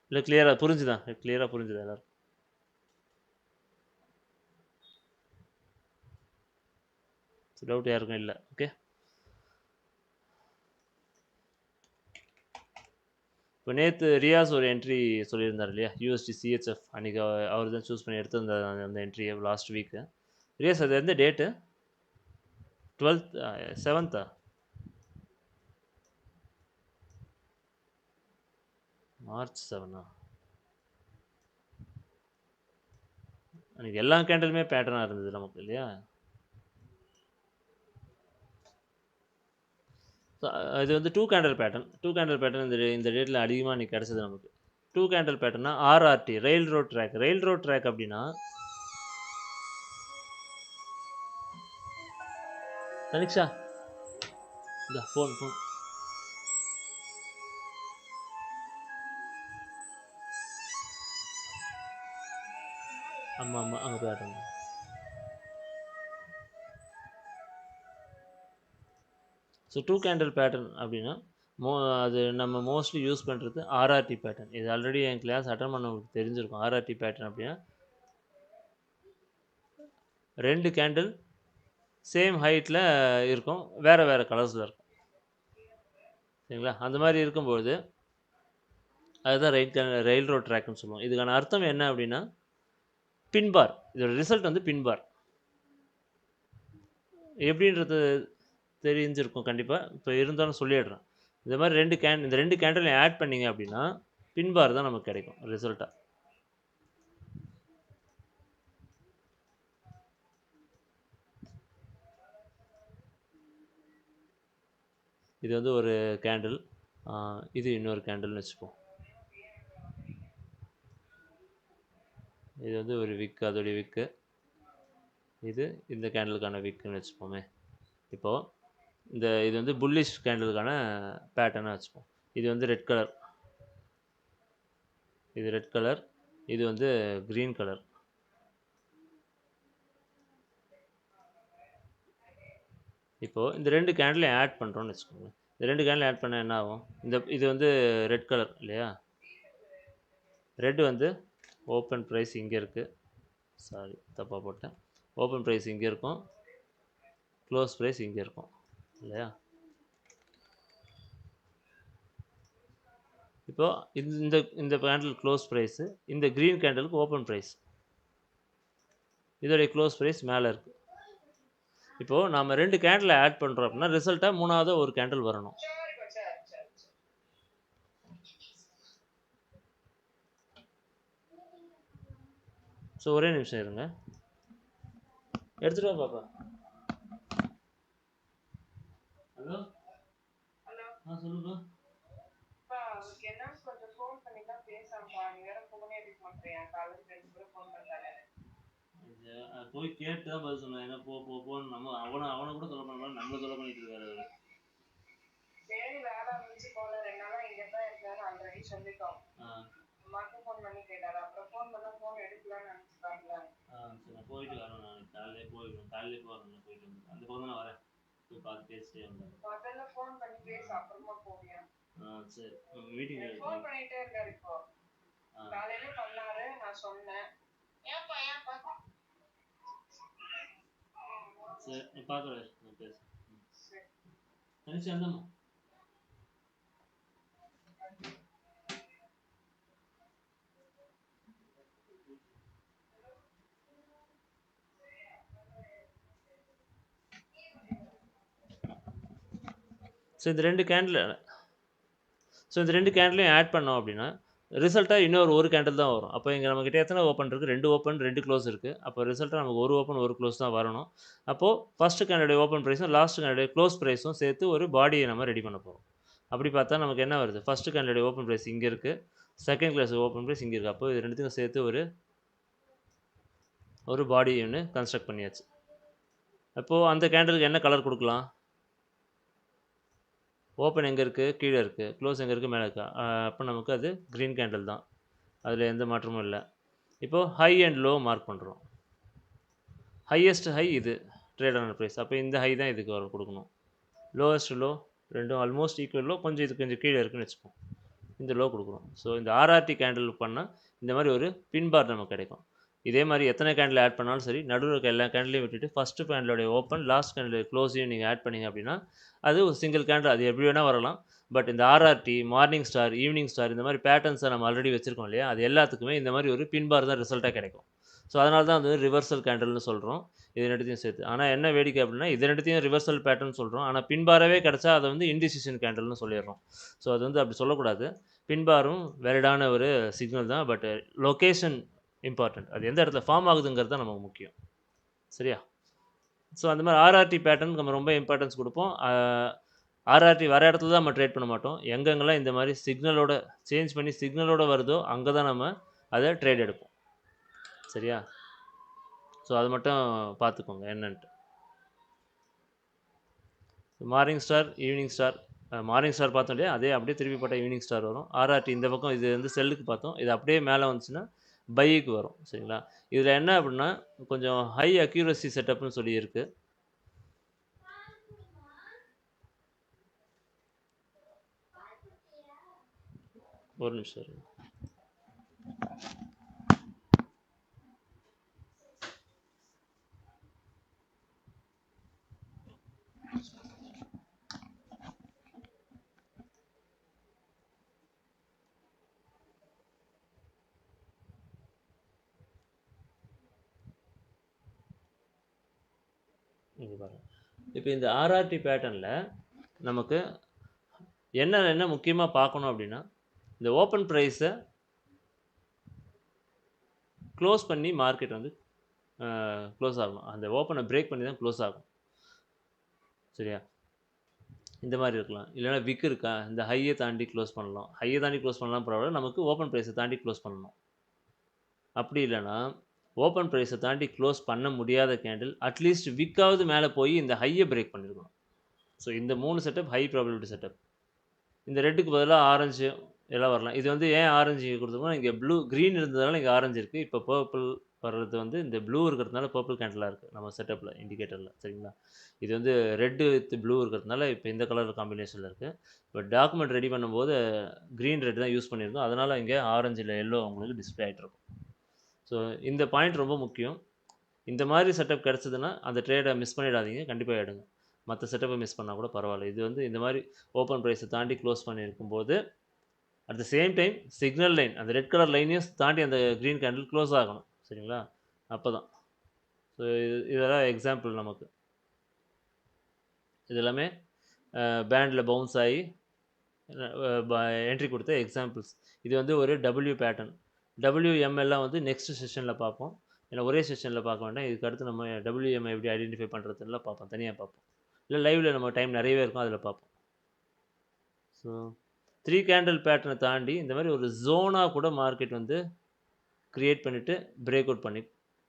இல்லை கிளியராக புரிஞ்சுதான்? கிளியராக புரிஞ்சுதா எல்லாரும்? டவுட் யாருக்கும் இல்லை. ஓகே, இப்போ நேற்று ரியாஸ் ஒரு என்ட்ரி சொல்லியிருந்தார் இல்லையா, யூஎஸ்டி சிஹெச்எஃப். அன்றைக்கி அவர் தான் சூஸ் பண்ணி எடுத்து அந்த என்ட்ரியை லாஸ்ட் வீக்கு. ரியாஸ் அது எந்த டேட்டு? 12th 7th மார்ச் 7 அன்றைக்கி எல்லா கேண்டலுமே பேட்டர்னாக இருந்தது நமக்கு இல்லையா? இது வந்து 2 கேண்டல் பேட்டர்ன் இந்த டேட்டில் அதிகமாக இன்றைக்கி கிடச்சிது நமக்கு. 2 கேண்டல் பேட்டர்னா ஆர்ஆர்டி, ரயில் ரோட் ட்ராக் அப்படின்னா தனிக்ஷா இந்த ஃபோன் ஆமாம் அங்கே போய் ஆட்டம். ஸோ 2 கேண்டல் பேட்டர்ன் அப்படின்னா அது நம்ம மோஸ்ட்லி யூஸ் பண்ணுறது ஆர்ஆர்டி பேட்டர்ன். இது ஆல்ரெடி என் கிளாஸ் அட்டன் பண்ணவங்களுக்கு தெரிஞ்சிருக்கும். ஆர்ஆர்டி பேட்டர்ன் அப்படின்னா 2 கேண்டில் சேம் ஹைட்டில் இருக்கும், வேறு கலர்ஸில் இருக்கும். சரிங்களா? அந்த மாதிரி இருக்கும்பொழுது அதுதான் ரயில் ரோட் ட்ராக்னு சொல்லுவோம். இதுக்கான அர்த்தம் என்ன அப்படின்னா பின்பார். இதோட ரிசல்ட் வந்து பின்பார் எப்படின்றது தெரிஞ்சிருக்கும் கண்டிப்பாக. இப்போ இருந்தாலும் சொல்லிடுறேன். இந்த மாதிரி இந்த 2 கேண்டில் ஆட் பண்ணிங்க அப்படின்னா பின்பார் தான் நமக்கு கிடைக்கும் ரிசல்ட்டாக. இது வந்து ஒரு கேண்டில், இது இன்னொரு கேண்டில்னு வச்சுப்போம். இது வந்து ஒரு விக்கு, அதோடைய விக்கு. இது இந்த கேண்டலுக்கான விக்குன்னு வச்சுப்போமே. இப்போது இது வந்து புல்லிஷ் கேண்டலுக்கான பேட்டர்னாக வச்சுப்போம். இது வந்து ரெட் கலர், இது வந்து க்ரீன் கலர். இப்போது இந்த 2 கேண்டிலையும் ஆட் பண்ணுறோன்னு வச்சுக்கோங்க. இந்த 2 கேண்டில் ஆட் பண்ணால் என்ன ஆகும்? இது வந்து ரெட் கலர் இல்லையா? ரெட் வந்து ஓப்பன் ப்ரைஸ் இங்கே இருக்குது, சாரி தப்பாக போட்டேன். ஓப்பன் ப்ரைஸ் இங்கே இருக்கும், க்ளோஸ் ப்ரைஸ் இங்கே இருக்கும் இல்லையா? இப்போது இந்த கேண்டில் க்ளோஸ் ப்ரைஸு, இந்த க்ரீன் கேண்டலுக்கு ஓப்பன் ப்ரைஸ், இதோடைய க்ளோஸ் ப்ரைஸ் மேலே இருக்குது. இப்போது நம்ம 2 கேண்டில் ஆட் பண்ணுறோம் அப்படின்னா ரிசல்ட்டாக மூணாவது ஒரு கேண்டில் வரணும். ஸோ ஒரே நிமிஷம் இருங்க, எடுத்துகிட்டு வா பாப்பா. ஹலோ சொல்லுப்பா. போய் கேட்டு தான் பதில் சொன்னேன். ஏன்னா போன்னு நம்ம அவனை கூட சொல்ல பண்ண நம்மளை சொல்ல பண்ணிட்டு இருக்காரு அவரு. சரி வேலை முடிச்சு போல 2 நாளா இங்க தான் இருக்காரு, ஆல்ரெடி சொல்லிட்டோம். அம்மாக்கு ஃபோன் பண்ணி கேட்டாரு, அப்புறம் ஃபோன் பண்ணா ஃபோன் எடுக்கலாம்னு நினைச்சிட்டாங்க. சரி நான் போயிட்டு வரேன், நான் காலையிலே போகிறேன், போயிட்டு வந்து அந்த பக்கம் தான் வரேன், போய் பார்த்து பேசிட்டே வந்தேன். முதல்ல ஃபோன் பண்ணி பேச அப்புறமா போவியா? சரி மீட்டிங் ஃபோன் பண்ணிட்டே இருக்காரு இப்போ. காலையில பண்ணாரு, நான் சொன்னேன். ஏன்பா சரி பார்க்குறேன், நான் பேசுகிறேன். தனிச்சு வந்தம்மா. ஸோ இந்த 2 கேண்டிலையும் ஆட் பண்ணோம் அப்படின்னா ரிசல்ட்டாக இன்னொரு ஒரு கேண்டில் தான் வரும். அப்போ இங்கே நம்மக்கிட்ட எத்தனை ஓப்பன் இருக்குது? 2 ஓப்பன் 2 க்ளோஸ் இருக்குது. அப்போ ரிசல்ட்டாக நமக்கு ஒரு ஓப்பன் ஒரு க்ளோஸ் தான் வரணும். அப்போது ஃபஸ்ட்டு கேண்டிலுடைய ஓப்பன் ப்ரைஸும் லாஸ்ட் கேண்டிலுடைய க்ளோஸ் ப்ரைஸும் சேர்த்து ஒரு பாடியை நம்ம ரெடி பண்ண போகிறோம். அப்படி பார்த்தா நமக்கு என்ன வருது? ஃபஸ்ட்டு கேண்டிலுடைய ஓப்பன் ப்ரைஸ் இங்கே இருக்குது, செகண்ட் கிளாஸ் ஓப்பன் ப்ரைஸ் இங்கே இருக்குது. அப்போ இது ரெண்டுத்துக்கும் சேர்த்து ஒரு பாடி ஒன்று கன்ஸ்ட்ரக்ட் பண்ணியாச்சு. அப்போது அந்த கேண்டலுக்கு என்ன கலர் கொடுக்கலாம்? ஓப்பன் எங்கே இருக்குது? கீழே இருக்குது. க்ளோஸ் எங்கே இருக்குது? மேலே இருக்கா? அப்போ நமக்கு அது க்ரீன் கேண்டில் தான். அதில் எந்த மாற்றமும் இல்லை. இப்போது ஹை அண்ட் லோ மார்க் பண்ணுறோம். ஹையஸ்ட் ஹை இது ட்ரேட் ஆன ப்ரைஸ். அப்போ இந்த ஹை தான் இதுக்கு கொடுக்கணும். லோவஸ்ட் லோ ரெண்டும் ஆல்மோஸ்ட் ஈக்குவல் லோ, கொஞ்சம் இது கொஞ்சம் கீழே இருக்குன்னு வச்சுப்போம். இந்த லோ கொடுக்குறோம். ஸோ இந்த ஆர்ஆர்டி கேண்டில் பண்ணால் இந்த மாதிரி ஒரு பின் பார் நமக்கு கிடைக்கும். இதே மாதிரி எத்தனை கேண்டில் ஆட் பண்ணாலும் சரி, நடுவில் இருக்க எல்லா கேண்டிலையும் விட்டுட்டு ஃபஸ்ட்டு கேண்டிலோடைய ஓப்பன், லாஸ்ட் கேண்டில் க்ளோஸையும் நீங்கள் ஆட் பண்ணிங்க அப்படின்னா அது ஒரு சிங்கிள் கேண்டில். அது எப்படி வேணால் வரலாம். பட் இந்த ஆர்ஆர்டி, மார்னிங் ஸ்டார், ஈவினிங் ஸ்டார், இந்த மாதிரி பேட்டர்ன்ஸை நம்ம ஆல்ரெடி வச்சுருக்கோம் இல்லையா, அது எல்லாத்துக்குமே இந்த மாதிரி ஒரு பின் பார் தான் ரிசல்ட்டாக கிடைக்கும். ஸோ அதனால தான் அது ரிவர்சல் கேண்டில்னு சொல்கிறோம், இது ரெண்டுத்தையும் சேர்த்து. ஆனால் என்ன வேடிக்கை அப்படின்னா, இது ரெண்டுத்தையும் ரிவர்சல் பேட்டர்ன் சொல்கிறோம். ஆனால் பின்பாரவே கிடச்சா அதை வந்து இன்டிசிஷன் கேண்டில்னு சொல்லிடுறோம். ஸோ அது வந்து அப்படி சொல்லக்கூடாது. பின்பாரும் வேலிடான ஒரு சிக்னல் தான். But location important. அது எந்த இடத்துல ஃபார்ம் ஆகுதுங்கிறது தான் நமக்கு முக்கியம். சரியா? ஸோ அந்த மாதிரி ஆர்ஆர்டி பேட்டர்னுக்கு நம்ம ரொம்ப இம்பார்ட்டன்ஸ் கொடுப்போம். ஆர்ஆர்டி வர இடத்துல தான் நம்ம ட்ரேட் பண்ண மாட்டோம். எங்கெங்கெல்லாம் இந்த மாதிரி சிக்னலோட சேஞ்ச் பண்ணி சிக்னலோட வருதோ அங்கே தான் நம்ம அதை ட்ரேட் எடுப்போம். சரியா? ஸோ அது மட்டும் பார்த்துக்கோங்க என்னன்ட்டு. Morning star, evening star. Morning star பார்த்தோம் இல்லையா, அதே அப்படியே திருப்பி போட்டால் ஈவினிங் ஸ்டார் வரும். ஆர்ஆர்டி இந்த பக்கம் இது வந்து செல்லுக்கு பார்த்தோம், இது அப்படியே மேலே வந்துச்சுன்னா பைக்கு வரும். சரிங்களா? இதில் என்ன அப்படின்னா கொஞ்சம் ஹை அக்யூரசி செட்டப்னு சொல்லி இருக்கு. ஒரு நிமிஷம் இருக்கு. இப்போ இந்த ஆர்ஆர்டி பேட்டர்னில் நமக்கு என்ன முக்கியமாக பார்க்கணும் அப்படின்னா, இந்த ஓப்பன் ப்ரைஸை க்ளோஸ் பண்ணி மார்க்கெட் வந்து க்ளோஸ் ஆகணும். அந்த ஓப்பனை பிரேக் பண்ணி தான் க்ளோஸ் ஆகும். சரியா? இந்த மாதிரி இருக்கலாம். இல்லைனா விக் இருக்கா, இந்த ஹையை தாண்டி க்ளோஸ் பண்ணலாம். ஹையை தாண்டி க்ளோஸ் பண்ணலாம் பரவாயில்ல, நமக்கு ஓப்பன் ப்ரைஸை தாண்டி க்ளோஸ் பண்ணணும். அப்படி இல்லைனா ஓப்பன் ப்ரைஸை தாண்டி க்ளோஸ் பண்ண முடியாத கேண்டில் அட்லீஸ்ட் விக்காவது மேலே போய் இந்த ஹையை பிரேக் பண்ணியிருக்கணும். ஸோ இந்த 3 செட்டப் ஹை ப்ராபபிலிட்டி செட்டப். இந்த ரெட்டுக்கு பதிலாக ஆரஞ்சு எல்லாம் வரலாம். இது வந்து ஏன் ஆரஞ்சு கொடுத்துருக்கோம், இங்கே க்ரீன் இருந்ததுனால இங்கே ஆரஞ்சு இருக்குது. இப்போ பர்பிள் வர்றது வந்து இந்த ப்ளூ இருக்கிறதுனால பர்பிள் கேண்டிலாக இருக்குது நம்ம செட்டப்பில், இண்டிகேட்டரில். சரிங்களா? இது வந்து ரெட்டு வித் ப்ளூ இருக்கிறதுனால இப்போ இந்த கலர் காம்பினேஷனில் இருக்குது. இப்போ டாக்குமெண்ட் ரெடி பண்ணும்போது க்ரீன் ரெட் தான் யூஸ் பண்ணியிருக்கோம், அதனால் இங்கே ஆரஞ்சில் எல்லோ உங்களுக்கு டிஸ்பிளே ஆகிட்ருக்கும். ஸோ இந்த பாயிண்ட் ரொம்ப முக்கியம். இந்த மாதிரி செட்டப் கிடச்சிதுன்னா அந்த ட்ரேடை மிஸ் பண்ணிடாதீங்க, கண்டிப்பாக எடுங்க. மற்ற செட்டப்பை மிஸ் பண்ணால் கூட பரவாயில்ல. இது வந்து இந்த மாதிரி ஓப்பன் ப்ரைஸை தாண்டி க்ளோஸ் பண்ணியிருக்கும் போது at the same time signal line, அந்த ரெட் கலர் லைனையும் தாண்டி அந்த க்ரீன் கேண்டில் க்ளோஸ் ஆகணும். சரிங்களா? அப்போ தான். ஸோ இதெல்லாம் எக்ஸாம்பிள் நமக்கு. இது எல்லாமே பேண்டில் பவுன்ஸ் ஆகி என்ட்ரி கொடுத்த எக்ஸாம்பிள்ஸ். இது வந்து ஒரு டபிள்யூ பேட்டர்ன். WM எல்லாம் வந்து நெக்ஸ்ட் செஷனில் பார்ப்போம். ஏன்னா ஒரே செஷனில் பார்க்க வேண்டாம். இதுக்கு அடுத்து நம்ம WM எப்படி ஐடென்டிஃபை பண்ணுறதுலாம் பார்ப்போம், தனியாக பார்ப்போம். இல்லை லைவில் நம்ம டைம் நிறையவே இருக்கும், அதில் பார்ப்போம். ஸோ 3 கேண்டில் பேட்டர்னை தாண்டி இந்த மாதிரி ஒரு ஜோனாக கூட மார்க்கெட் வந்து க்ரியேட் பண்ணிவிட்டு பிரேக் அவுட் பண்ணி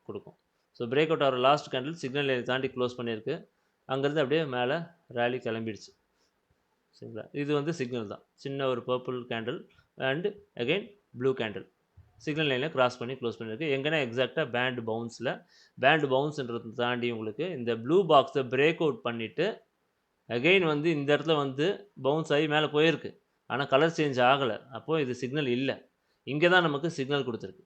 கொடுக்கும். ஸோ பிரேக் அவுட் ஆகிற லாஸ்ட் கேண்டில் சிக்னல் தாண்டி க்ளோஸ் பண்ணியிருக்கு. அங்கேருந்து அப்படியே மேலே ரேலி கிளம்பிடுச்சு. சரிங்களா? இது வந்து சிக்னல் தான். சின்ன ஒரு purple candle and again blue candle signal லைனில் கிராஸ் பண்ணி க்ளோஸ் பண்ணியிருக்கு. எங்கன்னா எக்ஸாக்டாக பேண்ட் பவுன்ஸில். பேண்ட் பவுன்ஸ்ன்றதை தாண்டி உங்களுக்கு இந்த ப்ளூ பாக்ஸை பிரேக் அவுட் பண்ணிவிட்டு அகெயின் வந்து இந்த இடத்துல வந்து பவுன்ஸ் ஆகி மேலே போயிருக்கு. ஆனால் கலர் சேஞ்ச் ஆகலை. அப்போது இது சிக்னல் இல்லை. இங்கே தான் நமக்கு சிக்னல் கொடுத்துருக்கு.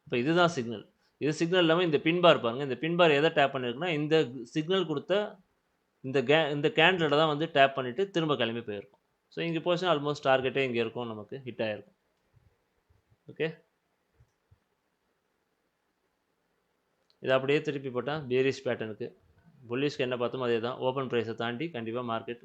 இப்போ இதுதான் சிக்னல். இது சிக்னல் இல்லாமல் இந்த பின்பார் பாருங்கள். இந்த பின்பார் எதை டேப் பண்ணியிருக்குன்னா இந்த சிக்னல் கொடுத்த இந்த கேண்டில் தான் வந்து டேப் பண்ணிவிட்டு திரும்ப கிளம்பி போயிருக்கும். ஸோ இங்கே போச்சுன்னா ஆல்மோஸ்ட் டார்கெட்டே இங்கே இருக்கும், நமக்கு ஹிட் ஆகிருக்கும். ஓகே, இது அப்படியே திருப்பி போட்டால் பேரிஷ் பேட்டர்னுக்கு. புல்லிஷ்க்கு என்ன பார்த்தோமோ அதே தான். ஓப்பன் ப்ரைஸை தாண்டி கண்டிப்பாக மார்க்கெட்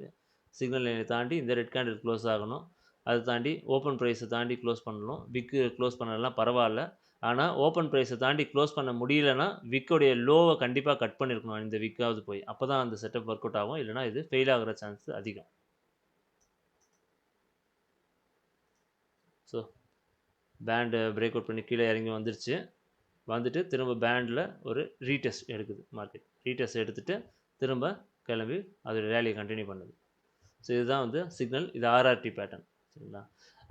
சிக்னல் லைனை தாண்டி இந்த ரெட் கேண்டில் க்ளோஸ் ஆகணும். அதை தாண்டி ஓப்பன் ப்ரைஸை தாண்டி க்ளோஸ் பண்ணணும். விக்கு க்ளோஸ் பண்ணலாம் பரவாயில்ல. ஆனால் ஓப்பன் ப்ரைஸை தாண்டி க்ளோஸ் பண்ண முடியலன்னா விக்கோடைய லோவை கண்டிப்பாக கட் பண்ணியிருக்கணும் இந்த விக்காவது போய். அப்போ தான் அந்த செட்டப் ஒர்க் அவுட் ஆகும். இல்லைனா இது ஃபெயில் ஆகிற சான்ஸ் அதிகம். ஸோ பேண்டு பிரேக் அவுட் பண்ணி கீழே இறங்கி வந்துருச்சு. வந்துட்டு திரும்ப பேண்டில் ஒரு ரீடெஸ்ட் எடுக்குது மார்க்கெட். ரீடெஸ்ட் எடுத்துகிட்டு திரும்ப கிளம்பி அதோட ரேலியை கண்டினியூ பண்ணுது. ஸோ இதுதான் வந்து சிக்னல். இது ஆர்ஆர்டி பேட்டர்ன். சரிங்களா?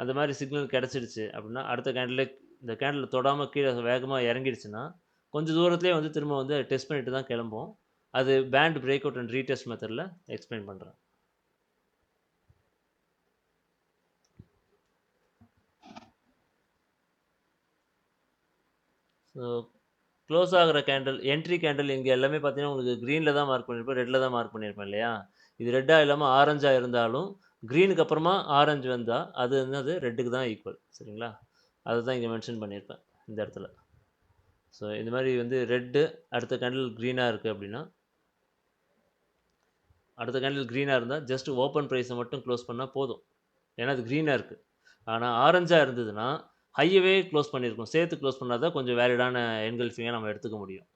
அந்த மாதிரி சிக்னல் கிடச்சிடுச்சு அப்படின்னா அடுத்த கேண்டில் இந்த கேண்டில் தொடாமல் கீழே வேகமாக இறங்கிடுச்சுன்னா கொஞ்சம் தூரத்துலேயே வந்து திரும்ப வந்து டெஸ்ட் பண்ணிட்டு தான் கிளம்பும். அது band break out and retest மெத்தடில் எக்ஸ்பிளைன் பண்ணுறேன். ஸோ க்ளோஸ் ஆகிற கேண்டில், என்ட்ரி கேண்டில் இங்கே எல்லாமே பார்த்தீங்கன்னா உங்களுக்கு க்ரீனில் தான் மார்க் பண்ணியிருப்பேன், ரெட்டில் தான் மார்க் பண்ணியிருப்பேன் இல்லையா? இது ரெட்டாக இல்லாமல் ஆரஞ்சாக இருந்தாலும் க்ரீனுக்கு அப்புறமா ஆரஞ்சு வந்தால் அது என்னது ரெட்டுக்கு தான் ஈக்குவல். சரிங்களா? அதை தான் இங்கே மென்ஷன் பண்ணியிருப்பேன் இந்த இடத்துல. ஸோ இந்த மாதிரி வந்து ரெட்டு அடுத்த கேண்டில் க்ரீனாக இருக்குது அப்படின்னா அடுத்த கேண்டில் க்ரீனாக இருந்தால் ஜஸ்ட் ஓப்பன் ப்ரைஸை மட்டும் க்ளோஸ் பண்ணால் போதும். ஏன்னா அது க்ரீனாக இருக்குது. ஆனால் ஆரஞ்சாக இருந்ததுன்னா ஹையவே க்ளோஸ் பண்ணியிருக்கோம். சேர்த்து க்ளோஸ் பண்ணால் தான் கொஞ்சம் வேலிடான என்கல்ஃபிங்காக நம்ம எடுத்துக்க முடியும்.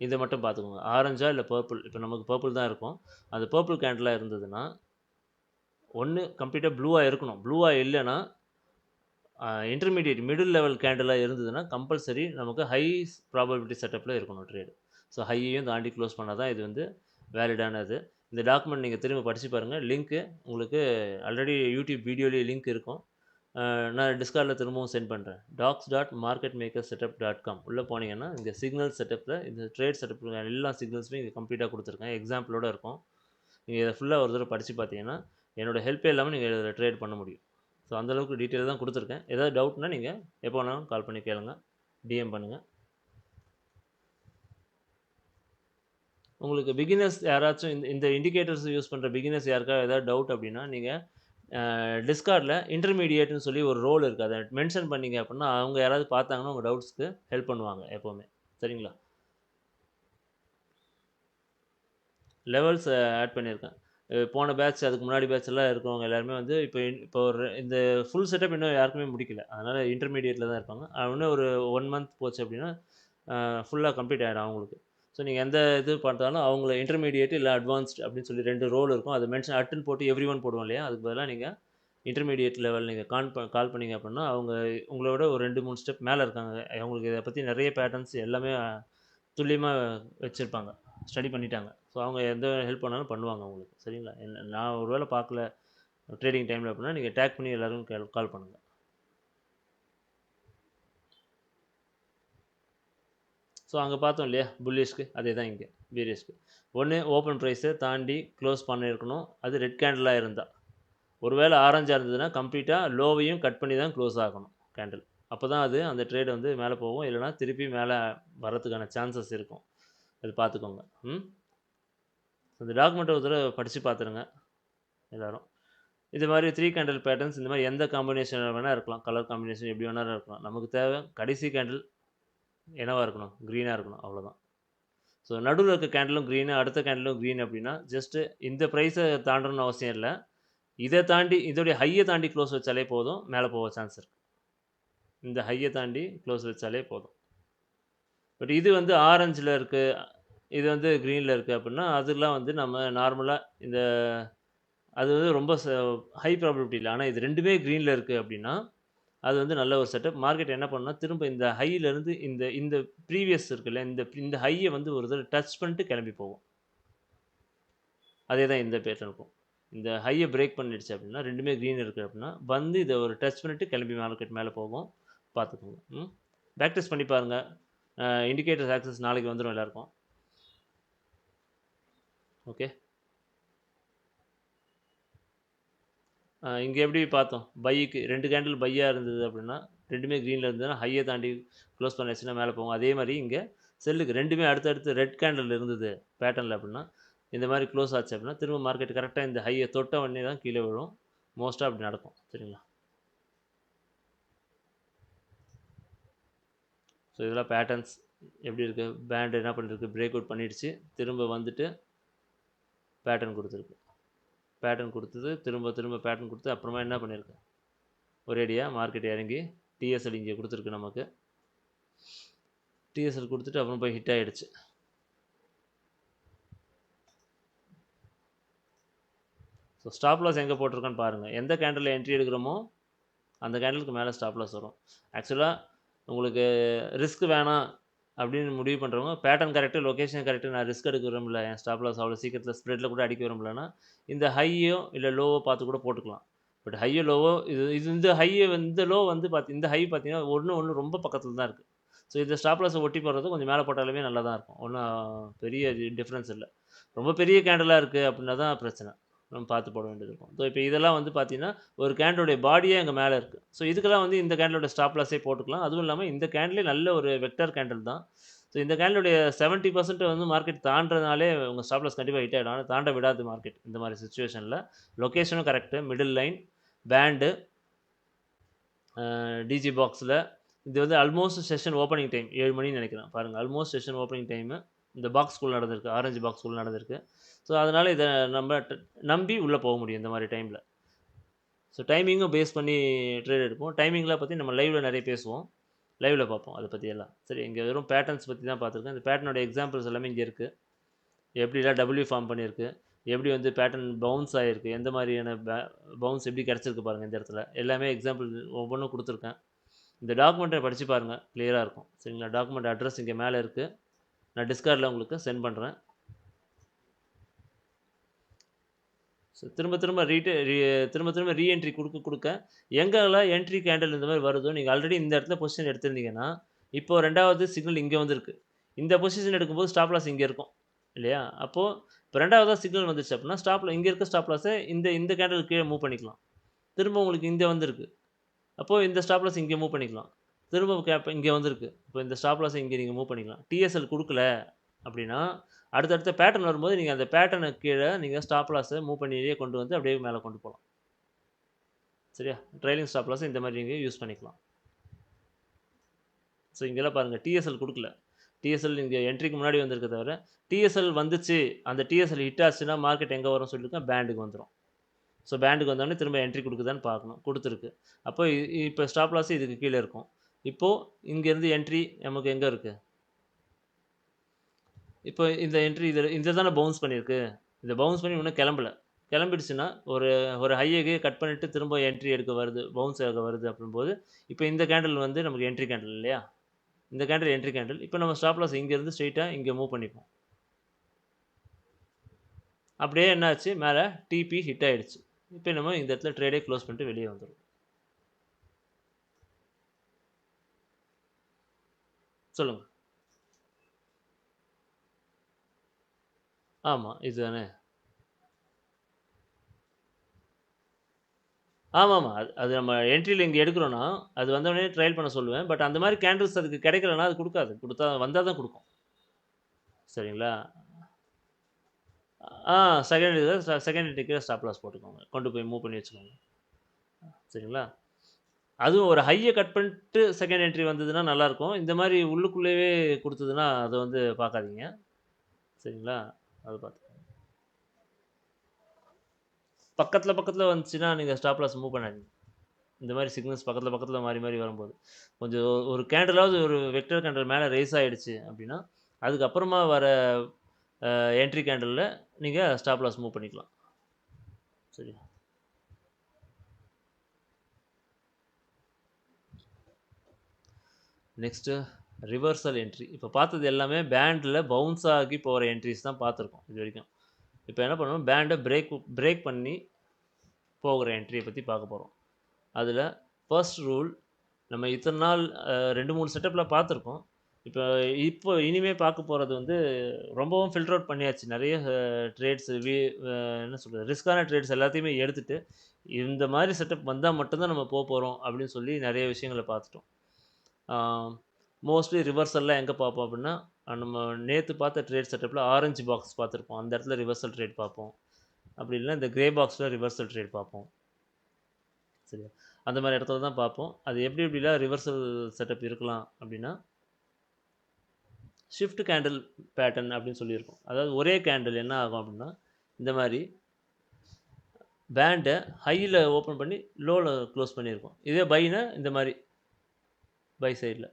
இதை மட்டும் பார்த்துக்கோங்க. ஆரஞ்சா இல்லை பர்பிள். இப்போ நமக்கு பர்பிள் தான் இருக்கும். அந்த பர்பிள் கேண்டிலாக இருந்ததுன்னா ஒன்று கம்ப்ளீட்டாக ப்ளூவாக இருக்கணும். ப்ளூவாக இல்லைன்னா இன்டர்மீடியட் மிடில் லெவல் கேண்டிலாக இருந்ததுன்னா கம்பல்சரி நமக்கு ஹை ப்ராபபிலிட்டி செட்டப்பில் இருக்கணும் ட்ரேடு. ஸோ ஹையையும் தாண்டி க்ளோஸ் பண்ணால் தான் இது வந்து வேலிடானது. இந்த டாக்குமெண்ட் நீங்கள் திரும்ப படித்து பாருங்கள். லிங்க்கு உங்களுக்கு ஆல்ரெடி யூடியூப் வீடியோலேயே லிங்க் இருக்கும். நான் டிஸ்கார்டில் திரும்பவும் சென்ட் பண்ணுறேன். docs.marketmakersetup.com உள்ளே போனீங்கன்னா இங்கே சிக்னல் செட்டப்பில் இந்த ட்ரேட் செட்டப்பில் எல்லா சிக்னல்ஸுமே இங்கே கம்ப்ளீட்டாக கொடுத்துருக்கேன். எக்ஸாம்பிளோடு இருக்கும். நீங்கள் இதை ஃபுல்லாக ஒரு தடவை படித்து பார்த்தீங்கன்னா என்னோடய ஹெல்ப்பே இல்லாமல் நீங்கள் இதில் ட்ரேட் பண்ண முடியும். ஸோ அந்தளவுக்கு டீட்டெயில் தான் கொடுத்துருக்கேன். ஏதாவது டவுட்னா நீங்கள் எப்போ வேணாலும் கால் பண்ணி கேளுங்க, டிஎம் பண்ணுங்கள். உங்களுக்கு பிகினர்ஸ் யாராச்சும் இந்த இண்டிகேட்டர்ஸ் யூஸ் பண்ணுற பிகினர்ஸ் யாருக்காவது ஏதாவது டவுட் அப்படின்னா நீங்கள் டிஸ்கார்டில் இன்டர்மீடியேட்னு சொல்லி ஒரு ரோல் இருக்குது. அதை மென்ஷன் பண்ணிங்க அப்படின்னா அவங்க யாராவது பார்த்தாங்கன்னா உங்கள் டவுட்ஸ்க்கு ஹெல்ப் பண்ணுவாங்க எப்போவுமே. சரிங்களா? லெவல்ஸ் ஆட் பண்ணியிருக்கேன். போன பேட்ச் அதுக்கு முன்னாடி பேட்ச் எல்லாம் இருக்கிறவங்க எல்லாருமே வந்து இப்போ ஒரு இந்த ஃபுல் செட்டப் இன்னும் யாருக்குமே முடிக்கல. அதனால் இன்டர்மீடியேட்டில் தான் இருப்பாங்க. இன்னும் ஒரு 1 மந்த் போச்சு அப்படின்னா ஃபுல்லாக கம்ப்ளீட் ஆகிடும் அவங்களுக்கு. ஸோ நீங்கள் எந்த இது பார்த்தாலும் அவங்கள இன்டர்மீடியேட் இல்லை அட்வான்ஸ்ட் அப்படின்னு சொல்லி 2 ரோல் இருக்கும். அதை மென்ஷன் அட்டன் போட்டு எவ்ரி ஒன் போடுவோம் இல்லையா? அதுக்கு பதிலாக நீங்கள் இன்டர்மீடியேட் லெவல் நீங்கள் கால் பண்ணீங்க அப்படின்னா அவங்க உங்களோட ஒரு 2, 3 ஸ்டெப் மேலே இருக்காங்க. அவங்களுக்கு இதை பற்றி நிறைய பேட்டர்ன்ஸ் எல்லாமே துல்லியமாக வச்சுருப்பாங்க. ஸ்டடி பண்ணிட்டாங்க. ஸோ அவங்க எந்த ஹெல்ப் பண்ணாலும் பண்ணுவாங்க உங்களுக்கு. சரிங்களா? நான் ஒரு வேளை பார்க்கல ட்ரேடிங் டைமில் அப்படின்னா நீங்கள் டேக் பண்ணி எல்லோரும் கால் பண்ணுங்கள். ஸோ அங்கே பார்த்தோம் இல்லையா புல்லிஷ்க்கு, அதே தான் இங்கே பீரிஷ்க்கு. ஒன்று ஓப்பன் ப்ரைஸை தாண்டி க்ளோஸ் பண்ணியிருக்கணும். அது ரெட் கேண்டிலாக இருந்தால். ஒருவேளை ஆரஞ்சாக இருந்ததுன்னா கம்ப்ளீட்டாக லோவையும் கட் பண்ணி தான் க்ளோஸ் ஆகணும் கேண்டில். அப்போ தான் அது அந்த ட்ரேட் வந்து மேலே போகும். இல்லைனா திருப்பி மேலே வரத்துக்கான சான்சஸ் இருக்கும். அது பார்த்துக்கோங்க. இந்த டாக்குமெண்ட்டை ஒரு தடவை படித்து பார்த்துருங்க எல்லோரும். இது மாதிரி 3 கேண்டில் பேட்டர்ன்ஸ் இந்த மாதிரி எந்த காம்பினேஷன் வேணால் இருக்கலாம். கலர் காம்பினேஷன் எப்படி வேணாலும் இருக்கலாம். நமக்கு தேவை கடைசி கேண்டில் என்னவாக இருக்கணும்? க்ரீனாக இருக்கணும். அவ்வளோதான். ஸோ நடுவில் இருக்க கேண்டிலும் க்ரீனு, அடுத்த கேண்டிலும் க்ரீன் அப்படின்னா ஜஸ்ட்டு இந்த ப்ரைஸை தாண்டணும்னு அவசியம் இல்லை. இதை தாண்டி இதோடைய ஹையை தாண்டி க்ளோஸ் வச்சாலே போதும், மேலே போக சான்ஸ் இருக்குது. இந்த ஹையை தாண்டி க்ளோஸ் வச்சாலே போதும். பட் இது வந்து ஆரஞ்சில் இருக்குது, இது வந்து க்ரீனில் இருக்குது அப்படின்னா அதெல்லாம் வந்து நம்ம நார்மலாக இந்த அது வந்து ரொம்ப ஹை ப்ராபபிலிட்டி இல்லை. ஆனால் இது ரெண்டுமே க்ரீனில் இருக்குது அப்படின்னா அது வந்து நல்ல ஒரு செட்டப். மார்க்கெட் என்ன பண்ணணும்னா திரும்ப இந்த ஹையிலேருந்து இந்த இந்த ப்ரீவியஸ் இருக்குல்ல இந்த ஹையை வந்து ஒரு தடவை டச் பண்ணிட்டு கிளம்பி போகும். அதே தான் இந்த பேட்டர்னுக்கும். இந்த ஹையை பிரேக் பண்ணிடுச்சு அப்படின்னா ரெண்டுமே க்ரீன் இருக்குது அப்படின்னா வந்து இதை ஒரு டச் பண்ணிவிட்டு கிளம்பி மார்க்கெட் மேலே போகும். பார்த்துக்கோங்க. பேக் டெஸ்ட் பண்ணி பாருங்கள். இண்டிகேட்டர்ஸ் ஆக்சஸ் நாளைக்கு வந்துடும் எல்லாருக்கும். ஓகே. இங்கே எப்படி பார்த்தோம்? பைக்கு 2 கேண்டில் பையாக இருந்தது அப்படின்னா ரெண்டுமே க்ரீனில் இருந்ததுன்னா ஹையை தாண்டி க்ளோஸ் பண்ணிடுச்சுன்னா மேலே போகும். அதே மாதிரி இங்கே செல்லுக்கு ரெண்டுமே அடுத்தடுத்து ரெட் கேண்டில் இருந்தது பேட்டர்னில் அப்படின்னா இந்த மாதிரி க்ளோஸ் ஆச்சு அப்படின்னா திரும்ப மார்க்கெட் கரெக்டாக இந்த ஹையை தொட்ட உடனே தான் கீழே விழும். மோஸ்ட்டாக அப்படி நடக்கும். சரிங்களா? ஸோ இதெல்லாம் பேட்டர்ன்ஸ் எப்படி இருக்குது? பேண்ட் என்ன பண்ணிருக்கு? பிரேக் அவுட் பண்ணிடுச்சு, திரும்ப வந்துட்டு பேட்டர்ன் கொடுத்துருக்கு. பேட்டர்ன் கொடுத்தது திரும்ப திரும்ப பேட்டர்ன் கொடுத்து அப்புறமா என்ன பண்ணியிருக்கு? ஒரேடியாக மார்க்கெட் இறங்கி டிஎஸ்எல் இங்கே கொடுத்துருக்கு. நமக்கு டிஎஸ்எல் கொடுத்துட்டு அப்புறம் போய் ஹிட் ஆகிடுச்சு. ஸோ ஸ்டாப் லாஸ் எங்கே போட்டிருக்கான்னு பாருங்கள். எந்த கேண்டில் என்ட்ரி எடுக்கிறோமோ அந்த கேண்டிலுக்கு மேலே ஸ்டாப் லாஸ் வரும். ஆக்சுவலாக உங்களுக்கு ரிஸ்க் வேணாம் அப்படின்னு முடிவு பண்ணுறவங்க பேட்டர்ன் கரெக்டு, லொக்கேஷன் கரெக்டு, நான் ரிஸ்க் எடுக்க விரும்பல, என் ஸ்டாப் லாஸ் அவ்வளோ சீக்கிரத்தில் ஸ்ப்ரெட்டில் கூட அடிக்க விரும்பலன்னா இந்த ஹையோ இல்லை லோவோ பார்த்து கூட போட்டுக்கலாம். பட் ஹையோ லோவோ இது இது இந்த ஹையை இந்த லோ வந்து இந்த ஹை பார்த்தீங்கன்னா ஒன்று ரொம்ப பக்கத்தில் தான் இருக்குது. ஸோ இந்த ஸ்டாப் லாஸை ஒட்டி போடுறது கொஞ்சம் மேலே போட்டாலுமே நல்லா தான் இருக்கும். ஒன்றும் பெரிய டிஃப்ரென்ஸ் இல்லை. ரொம்ப பெரிய கேண்டலாக இருக்குது அப்படின்னா தான் பிரச்சனை, நம்ம பார்த்து போட வேண்டியது இருக்கும். ஸோ இப்போ இதெல்லாம் வந்து பார்த்தீங்கன்னா ஒரு கேண்டலோடைய பாடியே அங்கே மேலே இருக்குது. ஸோ இதுக்கெல்லாம் வந்து இந்த கேண்டலோட ஸ்டாப் லாஸே போட்டுக்கலாம். அதுவும் இல்லாமல் இந்த கேண்டிலே நல்ல ஒரு வெக்டர் கேண்டில் தான். ஸோ இந்த கேண்டிலுடைய 70% வந்து மார்க்கெட் தாண்டதுனாலே உங்கள் ஸ்டாப் லாஸ் கண்டிப்பாக ஹிட் ஆகிடும். ஆனால் தாண்ட விடாது மார்க்கெட் இந்த மாதிரி சுச்சுவேஷனில். லொக்கேஷனும் கரெக்டு, மிடில் லைன், பேண்டு, டிஜி பாக்ஸில் இது வந்து ஆல்மோஸ்ட் செஷன் ஓப்பனிங் டைம் 7 மணின்னு நினைக்கிறேன். பாருங்கள், ஆல்மோஸ்ட் செஷன் ஓப்பனிங் டைமு இந்த பாக்ஸ்குள்ளே நடந்திருக்கு, ஆரஞ்சு பாக்ஸ்குள்ளே நடந்திருக்கு. ஸோ அதனால் இதை நம்ம நம்பி உள்ளே போக முடியும் இந்த மாதிரி டைமில். ஸோ டைமிங்கும் பேஸ் பண்ணி ட்ரேட் எடுப்போம். டைமிங்கில் பற்றி நம்ம லைவில் நிறைய பேசுவோம், லைவில் பார்ப்போம் அதை பற்றி எல்லாம். சரி, இங்கே வெறும் பேட்டர்ன்ஸ் பற்றி தான் பார்த்துருக்கேன். இந்த பேட்டர்னோட எக்ஸாம்பிள்ஸ் எல்லாமே இங்கே இருக்குது. எப்படிலாம் டபிள்யூ ஃபார்ம் பண்ணியிருக்கு, எப்படி வந்து பேட்டர்ன் பவுன்ஸ் ஆகிருக்கு, எந்த மாதிரியான பவுன்ஸ் எப்படி கிடச்சிருக்கு பாருங்கள் இந்த இடத்துல. எல்லாமே எக்ஸாம்பிள் ஒவ்வொன்றும் கொடுத்துருக்கேன். இந்த டாக்குமெண்ட்டை படித்து பாருங்கள், கிளியராக இருக்கும். சரிங்களா? டாக்குமெண்ட் அட்ரஸ் இங்கே மேலே இருக்குது, நான் டிஸ்கார்டில் உங்களுக்கு சென்ட் பண்ணுறேன். ஸோ திரும்ப திரும்ப ரீஎன்ட்ரி கொடுக்க எங்கெல்லாம் என்ட்ரி கேண்டில் இந்த மாதிரி வருதோ, நீங்கள் ஆல்ரெடி இந்த இடத்துல பொசிஷன் எடுத்திருந்தீங்கன்னா இப்போது ரெண்டாவது சிக்னல் இங்கே வந்துருக்கு. இந்த பொசிஷன் எடுக்கும்போது ஸ்டாப் லாஸ் இங்கே இருக்கும் இல்லையா? அப்போது இப்போ ரெண்டாவதாக சிக்னல் வந்துச்சு அப்படின்னா ஸ்டாப்பில் இங்கே இருக்க ஸ்டாப் லாஸை இந்த கேண்டில் கீழே மூவ் பண்ணிக்கலாம். திரும்ப உங்களுக்கு இங்கே வந்திருக்கு, அப்போது இந்த ஸ்டாப் லாஸ் இங்கே மூவ் பண்ணிக்கலாம். திரும்ப இங்கே வந்திருக்கு, இப்போ இந்த ஸ்டாப் லாஸை இங்கே நீங்கள் மூவ் பண்ணிக்கலாம். டிஎஸ்எல் கொடுக்கல அப்படின்னா அடுத்தடுத்த பேட்டர்ன் வரும்போது நீங்கள் அந்த பேட்டர்னுக்கு கீழே நீங்கள் ஸ்டாப் லாஸை மூவ் பண்ணியே கொண்டு வந்து அப்படியே மேலே கொண்டு போகலாம். சரியா? ட்ரைலிங் ஸ்டாப் லாஸை இந்த மாதிரி நீங்கள் யூஸ் பண்ணிக்கலாம். ஸோ இங்கெல்லாம் பாருங்கள், டிஎஸ்எல் கொடுக்கல. டிஎஸ்எல் இங்கே என்ட்ரிக்கு முன்னாடி வந்திருக்க தவிர டிஎஸ்எல் வந்துச்சு, அந்த டிஎஸ்எல் ஹிட் ஆச்சுன்னா மார்க்கெட் எங்கே வரும்னு சொல்லியிருக்கேன், பேண்டுக்கு வந்துடும். ஸோ பேண்டுக்கு வந்தோடனே திரும்ப என்ட்ரி கொடுக்குதான்னு பார்க்கணும், கொடுத்துருக்கு. அப்போ இப்போ ஸ்டாப் லாஸ் இதுக்கு கீழே இருக்கும். இப்போது இங்கேருந்து என்ட்ரி நமக்கு எங்கே இருக்குது, இப்போ இந்த என்ட்ரி இதில் தானே பவுன்ஸ் பண்ணியிருக்கு. இந்த பவுன்ஸ் பண்ணி இன்னும் கிளம்பிடுச்சுன்னா ஒரு ஹையை கட் பண்ணிவிட்டு திரும்ப என்ட்ரி எடுக்க வருது, பவுன்ஸ் ஆக வருது அப்படின்போது இப்போ இந்த கேண்டில் வந்து நமக்கு என்ட்ரி கேண்டில் இல்லையா? இந்த கேண்டில் என்ட்ரி கேண்டில். இப்போ நம்ம ஸ்டாப் லாஸ் இங்கேருந்து ஸ்ட்ரெயிட்டாக இங்கே மூவ் பண்ணிப்போம். அப்படியே என்னாச்சு, மேலே டிபி ஹிட் ஆகிடுச்சு. இப்போ நம்ம இந்த இடத்துல ட்ரேடே க்ளோஸ் பண்ணிட்டு வெளியே வந்துடும். சொல்லுங்கள். ஆமாம், இதுதானே. ஆமாம், அது நம்ம என்ட்ரியில் இங்கே எடுக்கிறோன்னா அது வந்தோடனே ட்ரையல் பண்ண சொல்லுவேன். பட் அந்த மாதிரி கேண்டில்ஸ் அதுக்கு கிடைக்கலன்னா அது கொடுக்காது. வந்தால் தான் கொடுக்கும். சரிங்களா? செகண்ட் என்ட்ரிக்கு ஸ்டாப் லாஸ் போட்டுக்கோங்க, கொண்டு போய் மூவ் பண்ணி வச்சுக்கோங்க. சரிங்களா? அதுவும் ஒரு ஹையை கட் பண்ணிட்டு செகண்ட் என்ட்ரி வந்ததுன்னா நல்லாயிருக்கும். இந்த மாதிரி உள்ளுக்குள்ளேயே கொடுத்ததுன்னா அதை வந்து பார்க்காதீங்க. சரிங்களா? அதை பார்த்து பக்கத்தில் வந்துச்சுன்னா நீங்கள் ஸ்டாப் லாஸ் மூவ் பண்ணாதீங்க. இந்த மாதிரி சிக்னல்ஸ் பக்கத்தில் மாறி வரும்போது கொஞ்சம் ஒரு கேண்டலாவது ஒரு வெக்டர் கேண்டல் மேலே ரைஸ் ஆகிடுச்சு அப்படின்னா அதுக்கப்புறமா வர என்ட்ரி கேண்டலில் நீங்கள் ஸ்டாப் லாஸ் மூவ் பண்ணிக்கலாம். சரி, நெக்ஸ்ட்டு ரிவர்சல் என்ட்ரி. இப்போ பார்த்தது எல்லாமே பேண்டில் பவுன்ஸ் ஆகி போகிற என்ட்ரிஸ் தான் பார்த்துருக்கோம் இது வரைக்கும். இப்போ என்ன பண்ணணும், பேண்டை பிரேக் பண்ணி போகிற என்ட்ரியை பற்றி பார்க்க போகிறோம். அதில் ஃபர்ஸ்ட் ரூல் நம்ம இத்தனை நாள் 2-3 செட்டப்பில் பார்த்துருக்கோம். இப்போ இனிமேல் பார்க்க போகிறது வந்து ரொம்பவும் ஃபில்டர் அவுட் பண்ணியாச்சு. நிறைய ட்ரேட்ஸ் என்ன சொல்கிறது, ரிஸ்க்கான ட்ரேட்ஸ் எல்லாத்தையுமே எடுத்துகிட்டு இந்த மாதிரி செட்டப் வந்தால் மட்டும்தான் நம்ம போகிறோம் அப்படின்னு சொல்லி நிறைய விஷயங்களை பார்த்துட்டோம். மோஸ்ட்லி ரிவர்சல்லாம் எங்கே பார்ப்போம் அப்படின்னா நம்ம நேற்று பார்த்த ட்ரேட் செட்டப்பில் ஆரஞ்சு பாக்ஸ் பார்த்துருப்போம், அந்த இடத்துல ரிவர்சல் ட்ரேட் பார்ப்போம். அப்படி இல்லைன்னா இந்த கிரே பாக்ஸில் ரிவர்சல் ட்ரேட் பார்ப்போம். சரியா? அந்த மாதிரி இடத்துல தான் பார்ப்போம். அது எப்படிலாம் ரிவர்சல் செட்டப் இருக்கலாம் அப்படின்னா ஷிஃப்ட் கேண்டில் பேட்டர்ன் அப்படின்னு சொல்லியிருக்கோம். அதாவது ஒரே கேண்டில் என்ன ஆகும் அப்படின்னா இந்த மாதிரி பேண்டை ஹையில் ஓப்பன் பண்ணி லோவில் க்ளோஸ் பண்ணியிருக்கோம். இதே பைனா இந்த மாதிரி பை சைடில்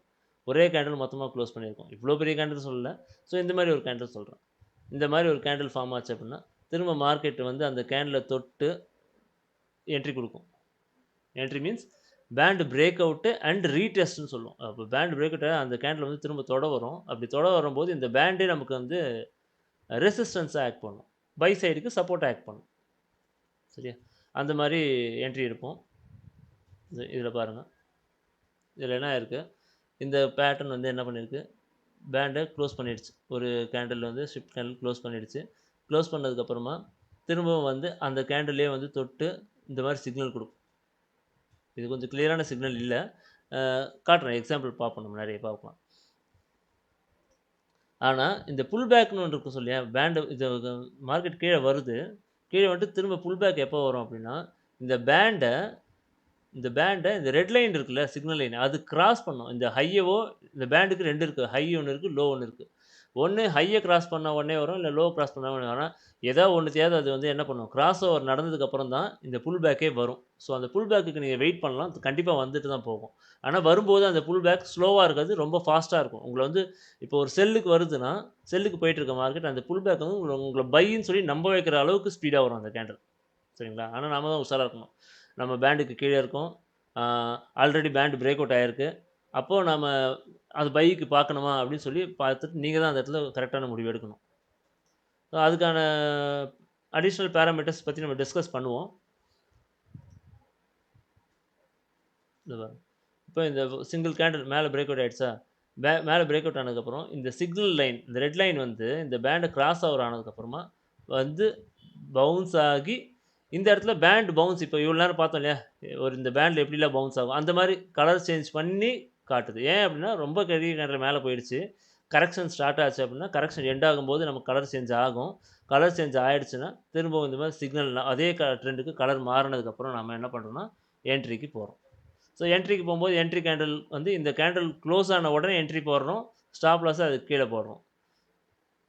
ஒரே கேண்டில் மொத்தமாக க்ளோஸ் பண்ணியிருக்கோம். இவ்வளோ பெரிய கேண்டில் சொல்லலை. ஸோ இந்த மாதிரி ஒரு கேண்டில் சொல்கிறேன். இந்த மாதிரி ஒரு கேண்டில் ஃபார்ம் ஆச்சு அப்படின்னா திரும்ப மார்க்கெட் வந்து அந்த கேண்டிலை தொட்டு என்ட்ரி கொடுக்கும். Entry means band break out and ரீடெஸ்ட்னு சொல்லுவோம். அப்போ பேண்ட் பிரேக் அவுட் அந்த கேண்டில் வந்து திரும்ப தொட வரும். அப்படி தொட வரும்போது இந்த பேண்டே நமக்கு வந்து ரெசிஸ்டன்ஸா ஆக்ட் பண்ணும். பை சைடுக்கு சப்போர்ட்டா ஆக்ட் பண்ணும். சரியா? அந்த மாரி என்ட்ரி எடுப்போம். இதில பாருங்க. இதில என்ன ஆயிருக்கு, இந்த பேட்டர்ன் வந்து என்ன பண்ணியிருக்கு, பேண்ட க்ளோஸ் பண்ணிடுச்சு. ஒரு கேண்டில் வந்து ஷிஃப்ட் கேண்டில் க்ளோஸ் பண்ணிடுச்சு. க்ளோஸ் பண்ணதுக்கப்புறமா திரும்பவும் வந்து அந்த கேண்டில்லயே வந்து தொட்டு இந்த மாரி சிக்னல் குடுக்கும். இது கொஞ்சம் கிளியரான சிக்னல் இல்ல. காட்டுறேன். எக்ஸாம்பிள் பார்ப்போம். நம்ம நெறைய பார்க்கலாம். ஆனா, இந்த புல் பேக்ன்னு ஒண்ணு இருக்கும் சொல்லியா, பேண்ட் இது மார்க்கெட் கீழ வருது. கீழ வந்துட்டு திரும்ப புல் பேக் எப்போ வரும் அப்டின்னா, இந்த பேண்ட இந்த ரெட் லைன் இருக்குல்ல, சிக்னல் லைன் அது கிராஸ் பண்ணும். இந்த ஹையவோ இந்த பேண்டுக்கு 2 இருக்கு. ஹை ஒண்ணு இருக்கு, லோ ஒண்ணு இருக்கு. ஒண்ணு ஹைய கிராஸ் பண்ண உடனே வரும். இல்ல லோ கிராஸ் பண்ணா உடனே வரும். ஆனா, ஏதோ ஒண்ணுத்தையாவது அது வந்து என்ன பண்ணும், கிராஸ் ஓவர் நடந்ததுக்கு அப்புறம் தான் இந்த புல் பேக்கே வரும். ஸோ, அந்த புல் பேக்குக்கு நீங்க வெயிட் பண்ணலாம். கண்டிப்பா வந்துட்டு தான் போகும். ஆனா, வரும்போது அந்த புல் பேக் ஸ்லோவா இருக்காது. ரொம்ப ஃபாஸ்ட்டா இருக்கும். உங்கள வந்து இப்போ ஒரு செல்லுக்கு வருதுன்னா, செல்லுக்கு போயிட்டு இருக்க மார்க்கெட் அந்த புல் பேக் வந்து உங்கள பைன்னு சொல்லி நம்ப வைக்கிற அளவுக்கு ஸ்பீடா வரும் அந்த கேண்டில். சரிங்களா? ஆனா, நாம தான் உஷாரா இருக்கணும். நம்ம பேண்டுக்கு கீழ இருக்கோம். ஆ ஆல்ரெடி பேண்ட் பிரேக் அவுட் ஆயிருக்கு. அப்போ நாம அது பைக்கு பார்க்கணுமா? அப்படின்னு சொல்லி பார்த்துட்டு நீங்க தான் அந்த இடத்துல கரெக்ட்டான முடிவு எடுக்கணும். ஸோ அதுக்கான அடிஷனல் பேராமீட்டர்ஸ் பத்தி நம்ம டிஸ்கஸ் பண்ணுவோம். இந்த பாருங்க. இப்போ இந்த சிங்கிள் கேண்டில் மேல பிரேக் அவுட் ஆயிடுச்சா? மேல பிரேக் அவுட் ஆனதுக்கப்புறம் இந்த சிக்னல் லைன், இந்த ரெட் லைன் வந்து இந்த பேண்ட கிராஸ் ஓவர் ஆனதுக்கப்புறமா வந்து பவுன்ஸ் ஆகி இந்த இடத்துல பேண்ட் பவுன்ஸ் இப்போ இவ்வளோ நேரம் பார்த்தோம் இல்லையா? ஒரு இந்த பேண்ட்ல எப்படிலாம் பவுன்ஸ் ஆகும். அந்த மாரி கலர் சேஞ்ச் பண்ணி காட்டுது. ஏன் அப்படின்னா, ரொம்ப பெரிய கேண்டில் மேல போயிடுச்சு. கரெக்ஷன் ஸ்டார்ட் ஆச்சு அப்படின்னா, கரெக்ஷன் எண்ட் ஆகும்போது நமக்கு கலர் சேஞ்ச் ஆகும். கலர் சேஞ்ச் ஆயிடுச்சுன்னா, திரும்பவும் இந்த மாரி சிக்னல் அதே ட்ரெண்டுக்கு கலர் மாறுனதுக்கப்புறம் நம்ம என்ன பண்றோம்னா, என்ட்ரிக்கு போறோம். ஸோ என்ட்ரிக்கு போம்போது என்ட்ரி கேண்டில் வந்து இந்த கேண்டில் குளோஸ் ஆன உடனே என்ட்ரி போடுறோம். ஸ்டாப் லாஸ அதுக்கு கீழ போடுறோம்.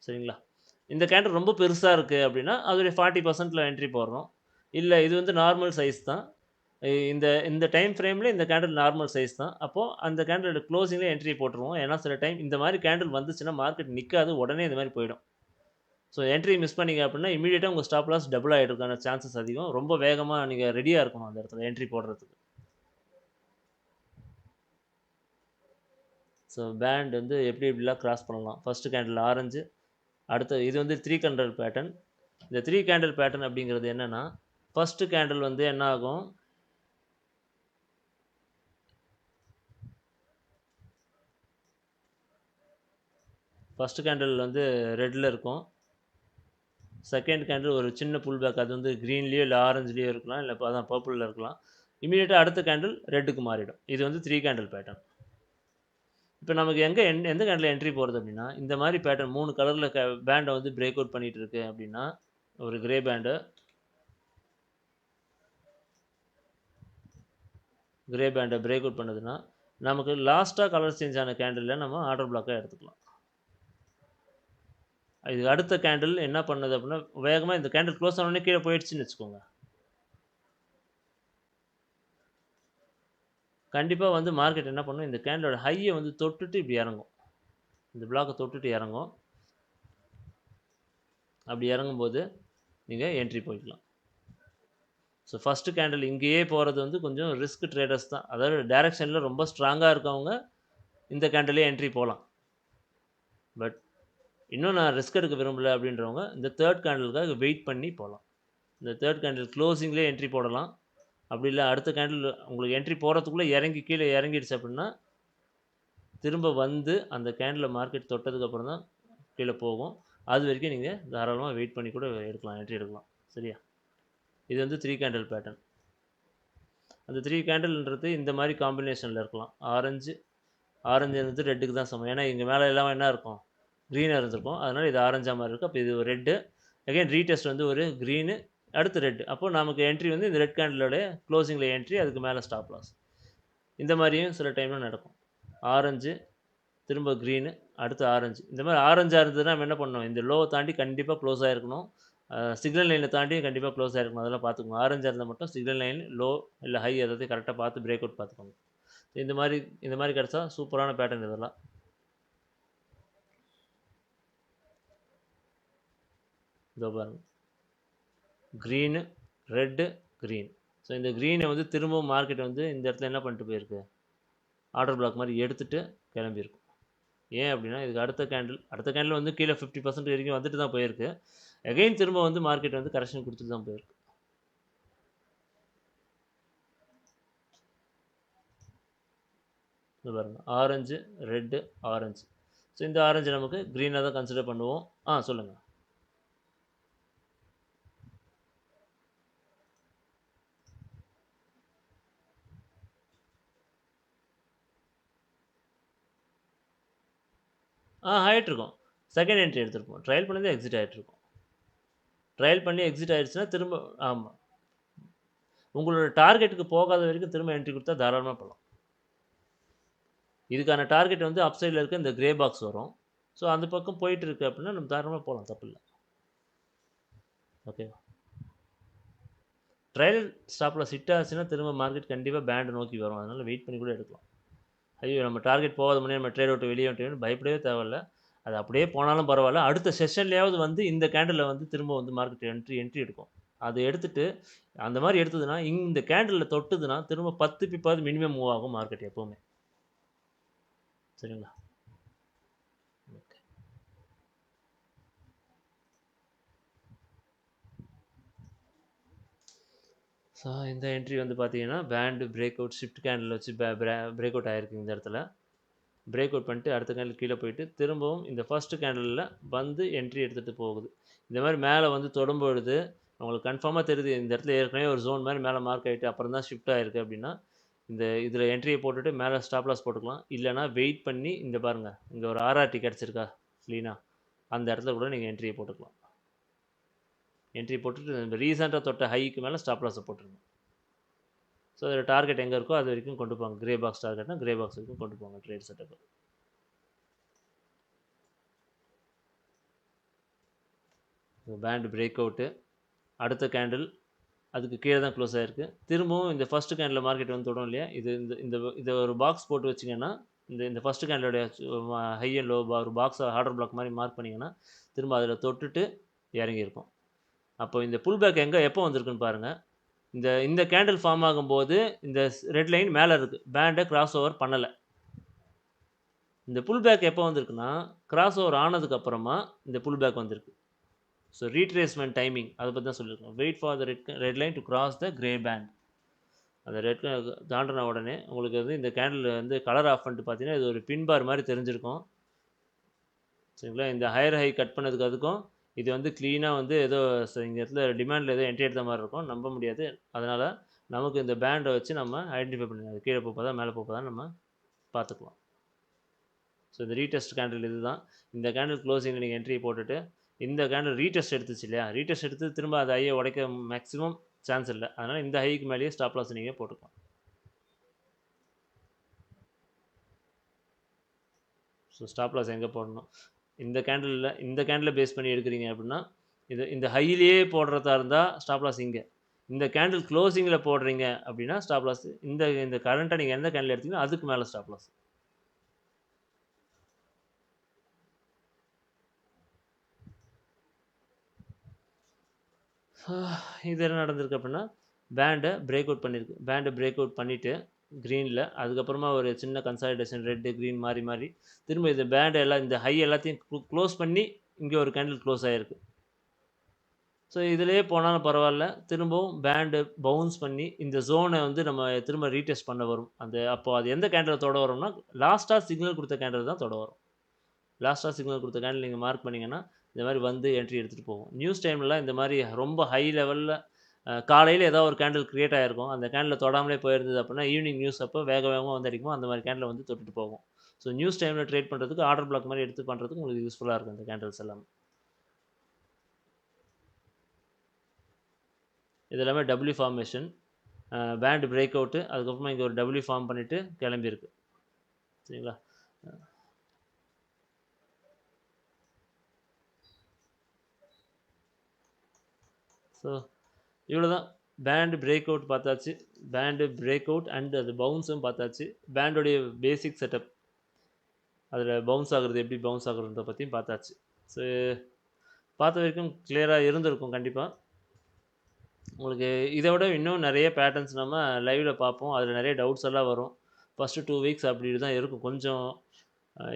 சரிங்களா? இந்த கேண்டில் ரொம்ப பெருசா இருக்கு அப்படின்னா, அதோடைய 40%ல என்ட்ரி போடுறோம். இல்ல இது வந்து நார்மல் சைஸ் தான். இந்த இந்த டைம் ஃப்ரேம்ல இந்த கேண்டில் நார்மல் சைஸ் தான். அப்போ அந்த கேண்டிலோட குளோசிங்ல என்ட்ரி போட்டுருவோம். ஏன்னா சில டைம் இந்த மாரி கேண்டில் வந்துச்சுன்னா மார்க்கெட் நிக்காது. உடனே இந்த மாரி போயிடும். ஸோ என்ட்ரி மிஸ் பண்ணீங்க அப்படின்னா, இம்மீடியட்டா உங்க ஸ்டாப் லாஸ் டபுள் ஆயிடுறதுக்கான சான்சஸ் அதிகம். ரொம்ப வேகமா நீங்க ரெடியா இருக்கணும் அந்த இடத்துல என்ட்ரி போடுறதுக்கு. ஸோ பேண்ட் வந்து எப்படி எப்படிலாம் கிராஸ் பண்ணலாம். ஃபர்ஸ்ட் கேண்டில் ஆரஞ்சு, அடுத்து இது வந்து 3 கேண்டில் பேட்டர்ன். இந்த 3 கேண்டில் பேட்டர்ன் அப்படிங்கிறது என்னன்னா, ஃபர்ஸ்ட் கேண்டில் வந்து என்ன ஆகும், ஃபர்ஸ்ட் கேண்டில் வந்து ரெட்ல இருக்கும். செகண்ட் கேண்டில் ஒரு சின்ன புல் பேக் அது வந்து கிரீன்லயோ இல்ல ஆரஞ்சுலயோ இருக்கலாம். இல்ல அதான் பர்பிள்ல இருக்கலாம். இம்மீடியட்டா அடுத்த கேண்டில் ரெட்டுக்கு மாறிடும். இது வந்து 3 கேண்டில் பேட்டர்ன். இப்ப நமக்கு எந்த கேண்டில்ல என்ட்ரி போறது அப்படின்னா, இந்த மாரி பேட்டர்ன் 3 கலர்ல பேண்ட வந்து பிரேக் அவுட் பண்ணிட்டு இருக்கு அப்படின்னா, ஒரு கிரே பேண்ட் பிரேக் அவுட் பண்ணுதுன்னா, நமக்கு லாஸ்ட்டா கலர் சேஞ்ச் ஆன கேண்டில்ல நம்ம ஆர்டர் பிளாக்கா எடுத்துக்கலாம். இதுக்கு அடுத்த கேண்டில் என்ன பண்ணுது அப்படின்னா, வேகமா இந்த கேண்டில் குளோஸ் ஆன உடனே கீழ போயிடுச்சுன்னு வச்சுக்கோங்க. கண்டிப்பா வந்து மார்க்கெட் என்ன பண்ணும், இந்த கேண்டிலோட ஹைய வந்து தொட்டுட்டு இப்படி இறங்கும். இந்த பிளாக்க தொட்டுட்டு இறங்கும். அப்படி இறங்கும்போது, நீங்க என்ட்ரி போய்க்கலாம். ஸோ ஃபர்ஸ்ட் கேண்டில் இங்கேயே போறது வந்து கொஞ்சம் ரிஸ்க் ட்ரேடர்ஸ் தான். அதாவது டைரக்ஷன்ல ரொம்ப ஸ்ட்ராங்கா இருக்கவங்க, இந்த கேண்டில்லயே என்ட்ரி போலாம். பட் இன்னும் நான் ரிஸ்க் எடுக்க விரும்பல அப்படின்றவங்க, இந்த 3 கேண்டிலுக்காக வெயிட் பண்ணி போலாம். இந்த 3 கேண்டில் குளோசிங்லயே என்ட்ரி போடலாம். அப்படி இல்ல அடுத்த கேண்டில் உங்களுக்கு என்ட்ரி போடுறதுக்குள்ள இறங்கி கீழ இறங்கிடுச்சு அப்படின்னா, திரும்ப வந்து அந்த கேண்டில மார்க்கெட் தொட்டதுக்கு அப்புறம் தான் கீழ போகும். அது வரைக்கும் நீங்க தாராளமா வெயிட் பண்ணி கூட எடுக்கலாம். என்ட்ரி எடுக்கலாம். சரியா? இது வந்து 3 கேண்டில் பேட்டர்ன். அந்த 3 கேண்டில்ன்றது இந்த மாரி காம்பினேஷன்ல இருக்கலாம். ஆரஞ்சு வந்து ரெட்டுக்கு தான் சமம். ஏன்னா இங்க மேல எல்லாம் என்ன இருக்கும்? கிரீனா இருந்திருக்கும். அதனால இது ஆரஞ்சா மாரி இருக்கு. அப்ப இது ஒரு ரெட்டு. அகைன் ரீடெஸ்ட் வந்து ஒரு கிரீனு, அடுத்து ரெட். அப்போ நமக்கு என்ட்ரி வந்து இந்த ரெட் கேண்டிலோட குளோசிங்ல என்ட்ரி, அதுக்கு மேல ஸ்டாப் லாஸ். இந்த மாரியும் சில டைம்ல நடக்கும். ஆரஞ்சு, திரும்ப கிரீனு, அடுத்து ஆரஞ்சு. இந்த மாரி ஆரஞ்சா இருந்ததுன்னா நம்ம என்ன பண்ணணும்? இந்த லோவ தாண்டி கண்டிப்பா குளோஸ் ஆயிருக்கணும். சிக்னல் லைன தாண்டியும் கண்டிப்பா குளோஸ் ஆயிருக்கணும். அதெல்லாம் பார்த்துக்கணும். ஆரஞ்சா இருந்தா மட்டும் சிக்னல் லைன், லோ இல்ல ஹை ஏதாவது கரெக்ட்டா பார்த்து பிரேக் அவுட் பார்த்துக்கோங்க. இந்த மாரி இந்த மாரி கிடைச்சா சூப்பரான பேட்டர்ன் இதெல்லாம். இதோ பாருங்க. Green, red, green. ஸோ இந்த க்ரீனை வந்து திரும்பவும் மார்க்கெட் வந்து இந்த இடத்துல என்ன பண்ணிட்டு போயிருக்கு, ஆர்டர் பிளாக் மாதிரி எடுத்துட்டு கிளம்பியிருக்கும். ஏன் அப்படின்னா இதுக்கு அடுத்த கேண்டில் வந்து கீழே 50% வரைக்கும் வந்துட்டு தான் போயிருக்கு. அகைன் திரும்ப வந்து மார்க்கெட் வந்து கரெக்ஷன் கொடுத்துட்டு தான் போயிருக்கு. இது பாருங்க, ஆரஞ்சு, ரெட்டு, ஆரஞ்சு. ஸோ இந்த ஆரஞ்சு நமக்கு க்ரீனாக தான் கன்சிடர் பண்ணுவோம். சொல்லுங்கள். ஆகிட்டுருக்கோம். செகண்ட் என்ட்ரி எடுத்துருப்போம். ட்ரையல் பண்ணி எக்ஸிட் ஆகிட்டுருக்கோம். ட்ரையல் பண்ணி எக்ஸிட் ஆகிடுச்சுன்னா திரும்ப ஆமாம், உங்களோட டார்கெட்டுக்கு போகாத வரைக்கும் திரும்ப என்ட்ரி கொடுத்தா தாராளமாக போகலாம். இதுக்கான டார்கெட் வந்து அப் சைடில் இருக்க இந்த கிரே பாக்ஸ் வரும். ஸோ அந்த பக்கம் போயிட்டு இருக்கு அப்படின்னா நம்ம தாராளமாக போகலாம், தப்பு இல்லை. ஓகேவா? ட்ரையல் ஸ்டாப்பில் சிட் ஆச்சுன்னா திரும்ப மார்க்கெட் கண்டிப்பாக பேண்டை நோக்கி வரும். அதனால் வெயிட் பண்ணி கூட எடுக்கலாம். ஐயோ நம்ம டார்கெட் போகாத முன்னே நம்ம ட்ரேட் விட்டு வெளியே வந்துட்டு பயப்படவே தேவையில்ல. அது அப்படியே போனாலும் பரவாயில்ல, அடுத்த செஷன்லேயாவது வந்து இந்த கேண்டிலில் வந்து திரும்ப வந்து மார்க்கெட் என்ட்ரி எடுக்கும். அது எடுத்துட்டு அந்த மாதிரி எடுத்ததுன்னா இந்த கேண்டிலில் தொட்டுதுன்னா திரும்ப 10 பிப்பாவது மினிமம் மூவ் ஆகும் மார்க்கெட் எப்போவுமே. சரிங்களா? ஓகே. ஸோ இந்த என்ட்ரி வந்து பார்த்தீங்கன்னா band break out shift candle வச்சு பிரேக் அவுட் ஆகிருக்கு. இந்த இடத்துல பிரேக் அவுட் பண்ணிட்டு அடுத்த கேண்டில் கீழே போயிட்டு திரும்பவும் இந்த ஃபஸ்ட்டு கேண்டிலில் வந்து என்ட்ரி எடுத்துகிட்டு போகுது. இந்த மாதிரி மேலே வந்து தொடும்பொழுது உங்களுக்கு கன்ஃபார்மாக தெரியுது இந்த இடத்துல ஏற்கனவே ஒரு ஜோன் மாதிரி மேலே மார்க் ஆகிட்டு அப்புறம் தான் ஷிஃப்ட் ஆகிருக்கு அப்படின்னா இதில் என்ட்ரியை போட்டுட்டு மேலே ஸ்டாப் லாஸ் போட்டுக்கலாம். இல்லைனா வெயிட் பண்ணி இங்கே பாருங்கள், இங்கே ஒரு ஆர்ஆர்டி கிடச்சிருக்கா க்ளீனாக, அந்த இடத்துல கூட நீங்கள் என்ட்ரியை போட்டுக்கலாம். என்ட்ரி போட்டுட்டு இந்த ரீசெண்டாக தொட்ட ஹைக்கு மேலே ஸ்டாப் லாஸை போட்டுருங்க. ஸோ அதில் டார்கெட் எங்கே இருக்கோ அது வரைக்கும் கொண்டு போங்க. கிரே பாக்ஸ் டார்கெட்னா கிரே பாக்ஸ் வரைக்கும் கொண்டு போங்க trade setup. Band break out, அடுத்த கேண்டில் அதுக்கு கீழே தான் க்ளோஸ் ஆகிருக்கு. திரும்பவும் இந்த ஃபஸ்ட்டு கேண்டில் மார்க்கெட் வந்து தொடும் இல்லையா, இது இந்த இந்த இதை ஒரு பாக்ஸ் போட்டு வச்சிங்கன்னா இந்த இந்த ஃபஸ்ட்டு கேண்டிலோடைய ஹை அண்ட் லோ ஒரு பாக்ஸ் ஆர்டர் பிளாக் மாதிரி மார்க் பண்ணிங்கன்னா திரும்ப அதில் தொட்டுட்டு இறங்கியிருக்கும். அப்போ இந்த புல் பேக் எப்போ வந்திருக்குன்னு பாருங்கள். இந்த இந்த கேண்டில் ஃபார்ம் ஆகும்போது இந்த ரெட் லைன் மேலே இருக்குது, பேண்டை கிராஸ் ஓவர் பண்ணலை. இந்த புல் பேக் எப்போ வந்திருக்குன்னா கிராஸ் ஓவர் ஆனதுக்கப்புறமா இந்த புல் பேக் வந்திருக்கு. ஸோ ரீட்ரேஸ்மெண்ட் டைமிங் அதை பற்றி தான் சொல்லியிருக்கோம். Wait for the red line to cross the grey band. அந்த ரெட் தாண்டின உடனே உங்களுக்கு வந்து இந்த கேண்டில் வந்து கலர் ஆஃப் பண்ணிட்டு பார்த்தீங்கன்னா இது ஒரு பின் பார் மாதிரி தெரிஞ்சிருக்கும். சரிங்களா? இந்த ஹையர் ஹை கட் பண்ணதுக்கு அதுக்கும் இது வந்து க்ளீனாக வந்து ஏதோ இந்த இடத்துல டிமாண்டில் ஏதோ என்ட்ரி எடுத்த மாதிரி இருக்கும், நம்ப முடியாது. அதனால் நமக்கு இந்த பேண்டை வச்சு நம்ம ஐடென்டிஃபை பண்ணி அது கீழே போப்பதா மேலே போப்பதா நம்ம பார்த்துக்கலாம். ஸோ இந்த ரீடெஸ்ட் கேண்டில் இது தான். இந்த கேண்டில் க்ளோசிங்கில் நீங்கள் என்ட்ரி போட்டுட்டு இந்த கேண்டில் ரீடெஸ்ட் எடுத்துச்சு இல்லையா, ரீடெஸ்ட் எடுத்து திரும்ப அது ஹையை உடைக்க மேக்ஸிமம் சான்ஸ் இல்லை. அதனால் இந்த ஹைக்கு மேலேயே ஸ்டாப் லாஸ் நீங்கள் போட்டுக்கலாம். ஸோ ஸ்டாப் லாஸ் எங்கே போடணும், இந்த கேண்டில் பேஸ் பண்ணி எடுக்கிறீங்க அப்படின்னா இந்த ஹையிலேயே போடுறதா இருந்தால் ஸ்டாப் லாஸ் இங்கே. இந்த கேண்டில் க்ளோசிங்கில் போடுறீங்க அப்படின்னா ஸ்டாப் லாஸ் இந்த கரண்ட்டாக நீங்கள் எந்த கேண்டில் எடுத்தீங்கன்னா அதுக்கு மேலே ஸ்டாப் லாஸ். இது என்ன நடந்திருக்கு அப்படின்னா பேண்டை பிரேக் அவுட் பண்ணியிருக்கு. பேண்டை பிரேக் அவுட் பண்ணிவிட்டு க்ரீனில் அதுக்கப்புறமா ஒரு சின்ன கன்சாலிடேஷன் ரெட்டு க்ரீன் மாறி மாறி திரும்ப இந்த பேண்டை எல்லாம் இந்த ஹை எல்லாத்தையும் க்ளோஸ் பண்ணி இங்கே ஒரு கேண்டில் க்ளோஸ் ஆகிருக்கு. ஸோ இதிலே போனாலும் பரவாயில்ல, திரும்பவும் பேண்டு பவுன்ஸ் பண்ணி இந்த ஜோனை வந்து நம்ம திரும்ப ரீடெஸ்ட் பண்ண வரும். அப்போ அது எந்த கேண்டில் தொட வரும்னா லாஸ்ட்டாக சிக்னல் கொடுத்த கேண்டில் தான் தொட வரும். லாஸ்ட்டாக சிக்னல் கொடுத்த கேண்டில் நீங்கள் மார்க் பண்ணிங்கன்னா இந்த மாதிரி வந்து என்ட்ரி எடுத்துகிட்டு போகும். நியூஸ் டைம்லாம் இந்த மாதிரி ரொம்ப ஹை லெவலில் காலையில் ஏதாவது ஒரு கேண்டில் க்ரியேட் ஆகிருக்கும், அந்த கேண்டில் தொடாமலே போயிருந்தது அப்படின்னா ஈவினிங் நியூஸ் அப்போ வேகமாக வந்து அடிக்கும், அந்த மாதிரி கேண்டில் வந்து தொட்டுட்டு போகும். ஸோ நியூஸ் டைமில் ட்ரேட் பண்ணுறதுக்கு ஆர்டர் பிளாக் மாதிரி எடுத்து பண்ணுறதுக்கு உங்களுக்கு யூஸ்ஃபுல்லாக இருக்கும் இந்த கேண்டில்ஸ் எல்லாமே. இது எல்லாமே W formation, band break out, அதுக்கப்புறமா இங்கே ஒரு டபிள்யூ ஃபார்ம் பண்ணிவிட்டு கிளம்பியிருக்கு. சரிங்களா? ஸோ இவ்வளோ தான். பேண்டு பிரேக் அவுட் பார்த்தாச்சு, பேண்டு பிரேக் அவுட் அண்ட் அது பவுன்ஸும் பார்த்தாச்சு, பேண்டோடைய பேசிக் செட்டப் அதில் பவுன்ஸ் ஆகுறது எப்படி பவுன்ஸ் ஆகுறத பற்றியும் பார்த்தாச்சு. ஸோ பார்த்த வரைக்கும் கிளியராக இருந்திருக்கும் கண்டிப்பாக. உங்களுக்கு இத விட இன்னும் நெறைய பேட்டர்ன்ஸ் நம்ம லைவ்ல பார்ப்போம். அதில நெறைய டவுட்ஸ் எல்லாம் வரும். ஃபர்ஸ்ட்டு 2 வீக்ஸ் அப்படி தான் இருக்கும். கொஞ்சம்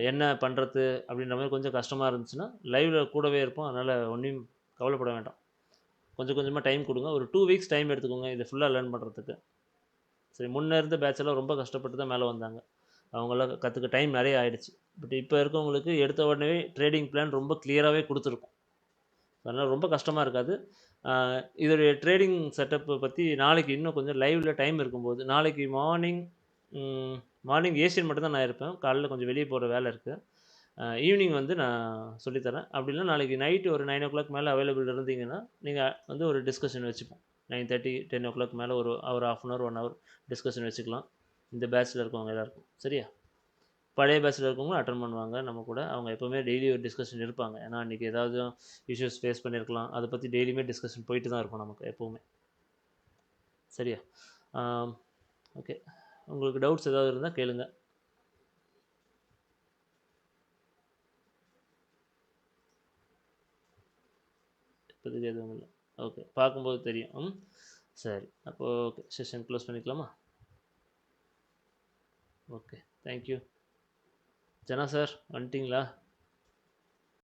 என்ன பண்றது? அப்படின்ற மாரி கொஞ்சம் கஷ்டமா இருந்துச்சுன்னா, லைவ்ல கூடவே இருப்போம். அதனால ஒண்ணும் கவலைப்பட வேண்டாம். கொஞ்சம் கொஞ்சமா டைம் குடுங்க. ஒரு 2 வீக்ஸ் டைம் எடுத்துக்கோங்க. இத ஃபுல்லா லேர்ன் பண்றதுக்கு. சரி, முன்ன இருந்த பேட்ச் எல்லாம் ரொம்ப கஷ்டப்பட்டு தான் மேல வந்தாங்க. அவங்கலாம் கத்துக்க டைம் நெறைய ஆயிடுச்சு. பட் இப்ப இருக்கவங்களுக்கு எடுத்த உடனே ட்ரேடிங் பிளான் ரொம்ப கிளியராவே குடுத்துருக்கும். அதனால ரொம்ப கஷ்டமா இருக்காது. அ இதோடைய ட்ரேடிங் செட்டப்ப பத்தி நாளைக்கு இன்னும் கொஞ்சம் லைவ்ல டைம் இருக்கும்போது, நாளைக்கு ம் மார்னிங் ஏசியன் மட்டும் தான் நான் இருப்பேன். காலைல கொஞ்சம் வெளிய போற வேல இருக்கு. ஈவினிங் வந்து நான் சொல்லி தரேன். அப்படி இல்லனா நாளைக்கு நைட் ஒரு 9:00 மேல அவைலபிள் இருந்தீங்கன்னா, நீங்க வந்து ஒரு டிஸ்கஷன் வச்சுப்போம். 9:30, 10:00 மேல ஒரு ஒரு 1/2 அன் ஹவர், 1 ஹவர் டிஸ்கஷன் வச்சுக்கலாம். இந்த பேட்ச்ல இருக்கவங்க எல்லாருக்கும். சரியா? பழைய பேட்ச்ல இருக்கவங்களும் அட்டெண்ட் பண்ணுவாங்க நம்ம கூட. அவங்க எப்பவுமே டெய்லி ஒரு டிஸ்கஷன் இருப்பாங்க. ஏன்னா, அன்னைக்கு ஏதாவது இஷ்யூஸ் ஃபேஸ் பண்ணியிருக்கலாம். அத பத்தி டெய்லியுமே டிஸ்கஷன் போயிட்டு தான் இருக்கும் நமக்கு எப்பவுமே. சரியா? ஆம். ஓகே. உங்களுக்கு டவுட்ஸ் ஏதாவது இருந்தா கேளுங்க. இப்போதைக்கு எதுவும் இல்ல. ஓகே. பார்க்கும்போது தெரியும். ம். சரி. அப்போ ஓகே. செஷன் க்ளோஸ் பண்ணிக்கலாமா? Okay. Thank you. Jana sir வந்துட்டீங்களா?